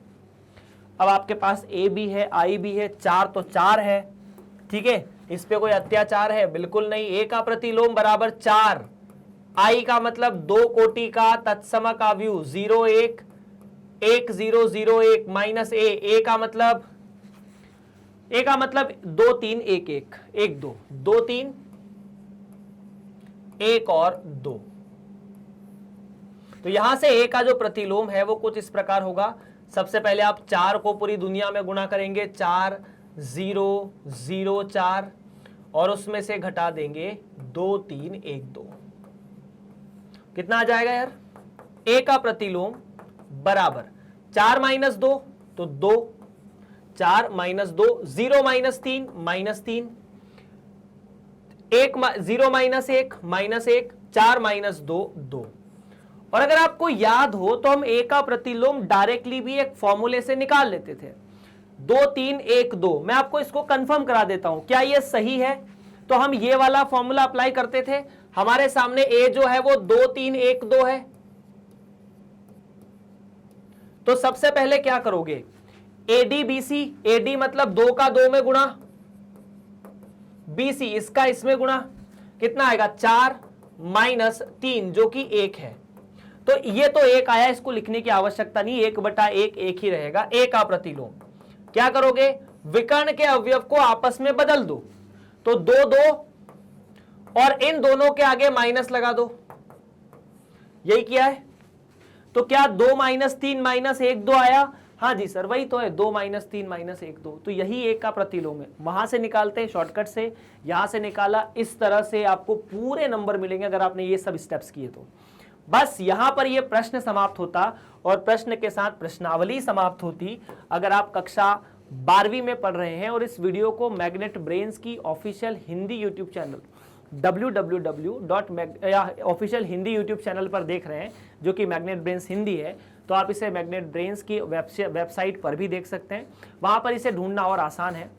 अब आपके पास ए भी है आई भी है, 4 तो 4 है, ठीक है, इस पे कोई अत्याचार है बिल्कुल नहीं। ए का प्रतिलोम बराबर 4, आई का मतलब 2 कोटि का तत्समक आव्यूह 0 1 1 0 0 1 माइनस ए का मतलब 2 3 1 1 1 2 2 3 1 और 2। तो यहां से ए का जो प्रतिलोम है वो कुछ इस प्रकार होगा। सबसे पहले आप 4 को पूरी दुनिया में गुणा करेंगे, 4 0 0 4 और उसमें से घटा देंगे 2 3 1 2। कितना आ जाएगा यार, ए का प्रतिलोम बराबर 4 माइनस 2 तो 2, 4 minus 2 0 minus 3 minus 3, 0 minus 1 minus 1, 4 minus 2 2। और अगर आपको याद हो तो हम ए का प्रतिलोम डायरेक्टली भी एक फॉर्मूले से निकाल लेते थे, 2 3 1 2। मैं आपको इसको कंफर्म करा देता हूं, क्या ये सही है? तो हम ये वाला फॉर्मूला अप्लाई करते थे। हमारे सामने ए जो है वो 2 3 1 2 है, तो सबसे पहले क्या करोगे, एडी बीसी, एडी मतलब 2 का 2 में गुणा, बीसी इसका इसमें गुणा, कितना आएगा 4 माइनस 3 जो कि 1 है। तो ये तो 1 आया, इसको लिखने की आवश्यकता नहीं, 1/1 1 ही रहेगा। ए का प्रतिलोम क्या करोगे, विकर्ण के अवयव को आपस में बदल दो, तो 2 2 और इन दोनों के आगे माइनस लगा दो, यही किया है। तो क्या 2 माइनस 3 माइनस 1 2 आया? हाँ जी सर वही तो है, 2 माइनस 3 माइनस 1 2। तो यही एक का प्रतिलोम है। वहां से निकालते हैं शॉर्टकट से, यहां से निकाला, इस तरह से आपको पूरे नंबर मिलेंगे अगर आपने ये सब स्टेप्स किए तो। बस यहां पर ये प्रश्न समाप्त होता और प्रश्न के साथ प्रश्नावली समाप्त होती। अगर आप कक्षा 12वीं में पढ़ रहे हैं और इस वीडियो को मैग्नेट ब्रेन्स की official Hindi YouTube channel official Hindi YouTube channel पर देख रहे हैं जो कि मैग्नेट ब्रेन्स हिंदी है, तो आप इसे मैग्नेट ब्रेन्स की वेबसाइट पर भी देख सकते हैं। वहां पर इसे ढूंढना और आसान है।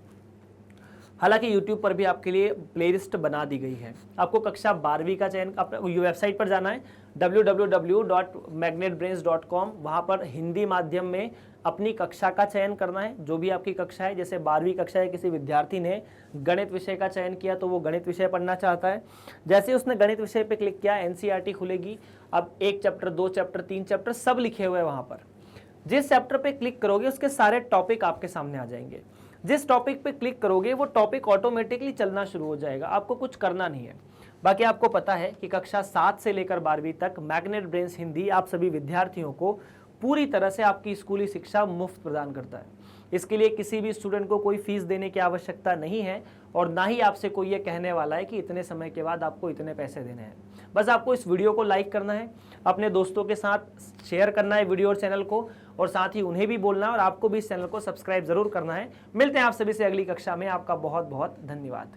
हालांकि यूट्यूब पर भी आपके लिए प्लेलिस्ट बना दी गई है। आपको कक्षा 12वीं का चयन वेबसाइट पर जाना है www.magnetbrains.com। वहाँ पर हिंदी माध्यम में अपनी कक्षा का चयन करना है, जो भी आपकी कक्षा है। जैसे 12वीं कक्षा है, किसी विद्यार्थी ने गणित विषय का चयन किया तो वो गणित विषय पढ़ना चाहता है। जैसे उसने गणित विषय पे क्लिक किया, एनसीईआरटी खुलेगी। अब 1 चैप्टर 2 चैप्टर 3 चैप्टर सब लिखे हुए हैं वहाँ पर। जिस चैप्टर पे क्लिक करोगे उसके सारे टॉपिक आपके सामने आ जाएंगे। जिस टॉपिक पे क्लिक करोगे वो टॉपिक ऑटोमेटिकली चलना शुरू हो जाएगा, आपको कुछ करना नहीं है। बाकी आपको पता है कि कक्षा 7 से लेकर 12वीं तक मैग्नेट ब्रेन्स हिंदी आप सभी विद्यार्थियों को पूरी तरह से आपकी स्कूली शिक्षा मुफ्त प्रदान करता है। इसके लिए किसी भी स्टूडेंट को कोई फीस देने की आवश्यकता नहीं है और ना ही आपसे कोई ये कहने वाला है कि इतने समय के बाद आपको इतने पैसे देने हैं। बस आपको इस वीडियो को लाइक करना है, अपने दोस्तों के साथ शेयर करना है वीडियो और चैनल को, और साथ ही उन्हें भी बोलना है और आपको भी इस चैनल को सब्सक्राइब जरूर करना है। मिलते हैं आप सभी से अगली कक्षा में। आपका बहुत बहुत धन्यवाद।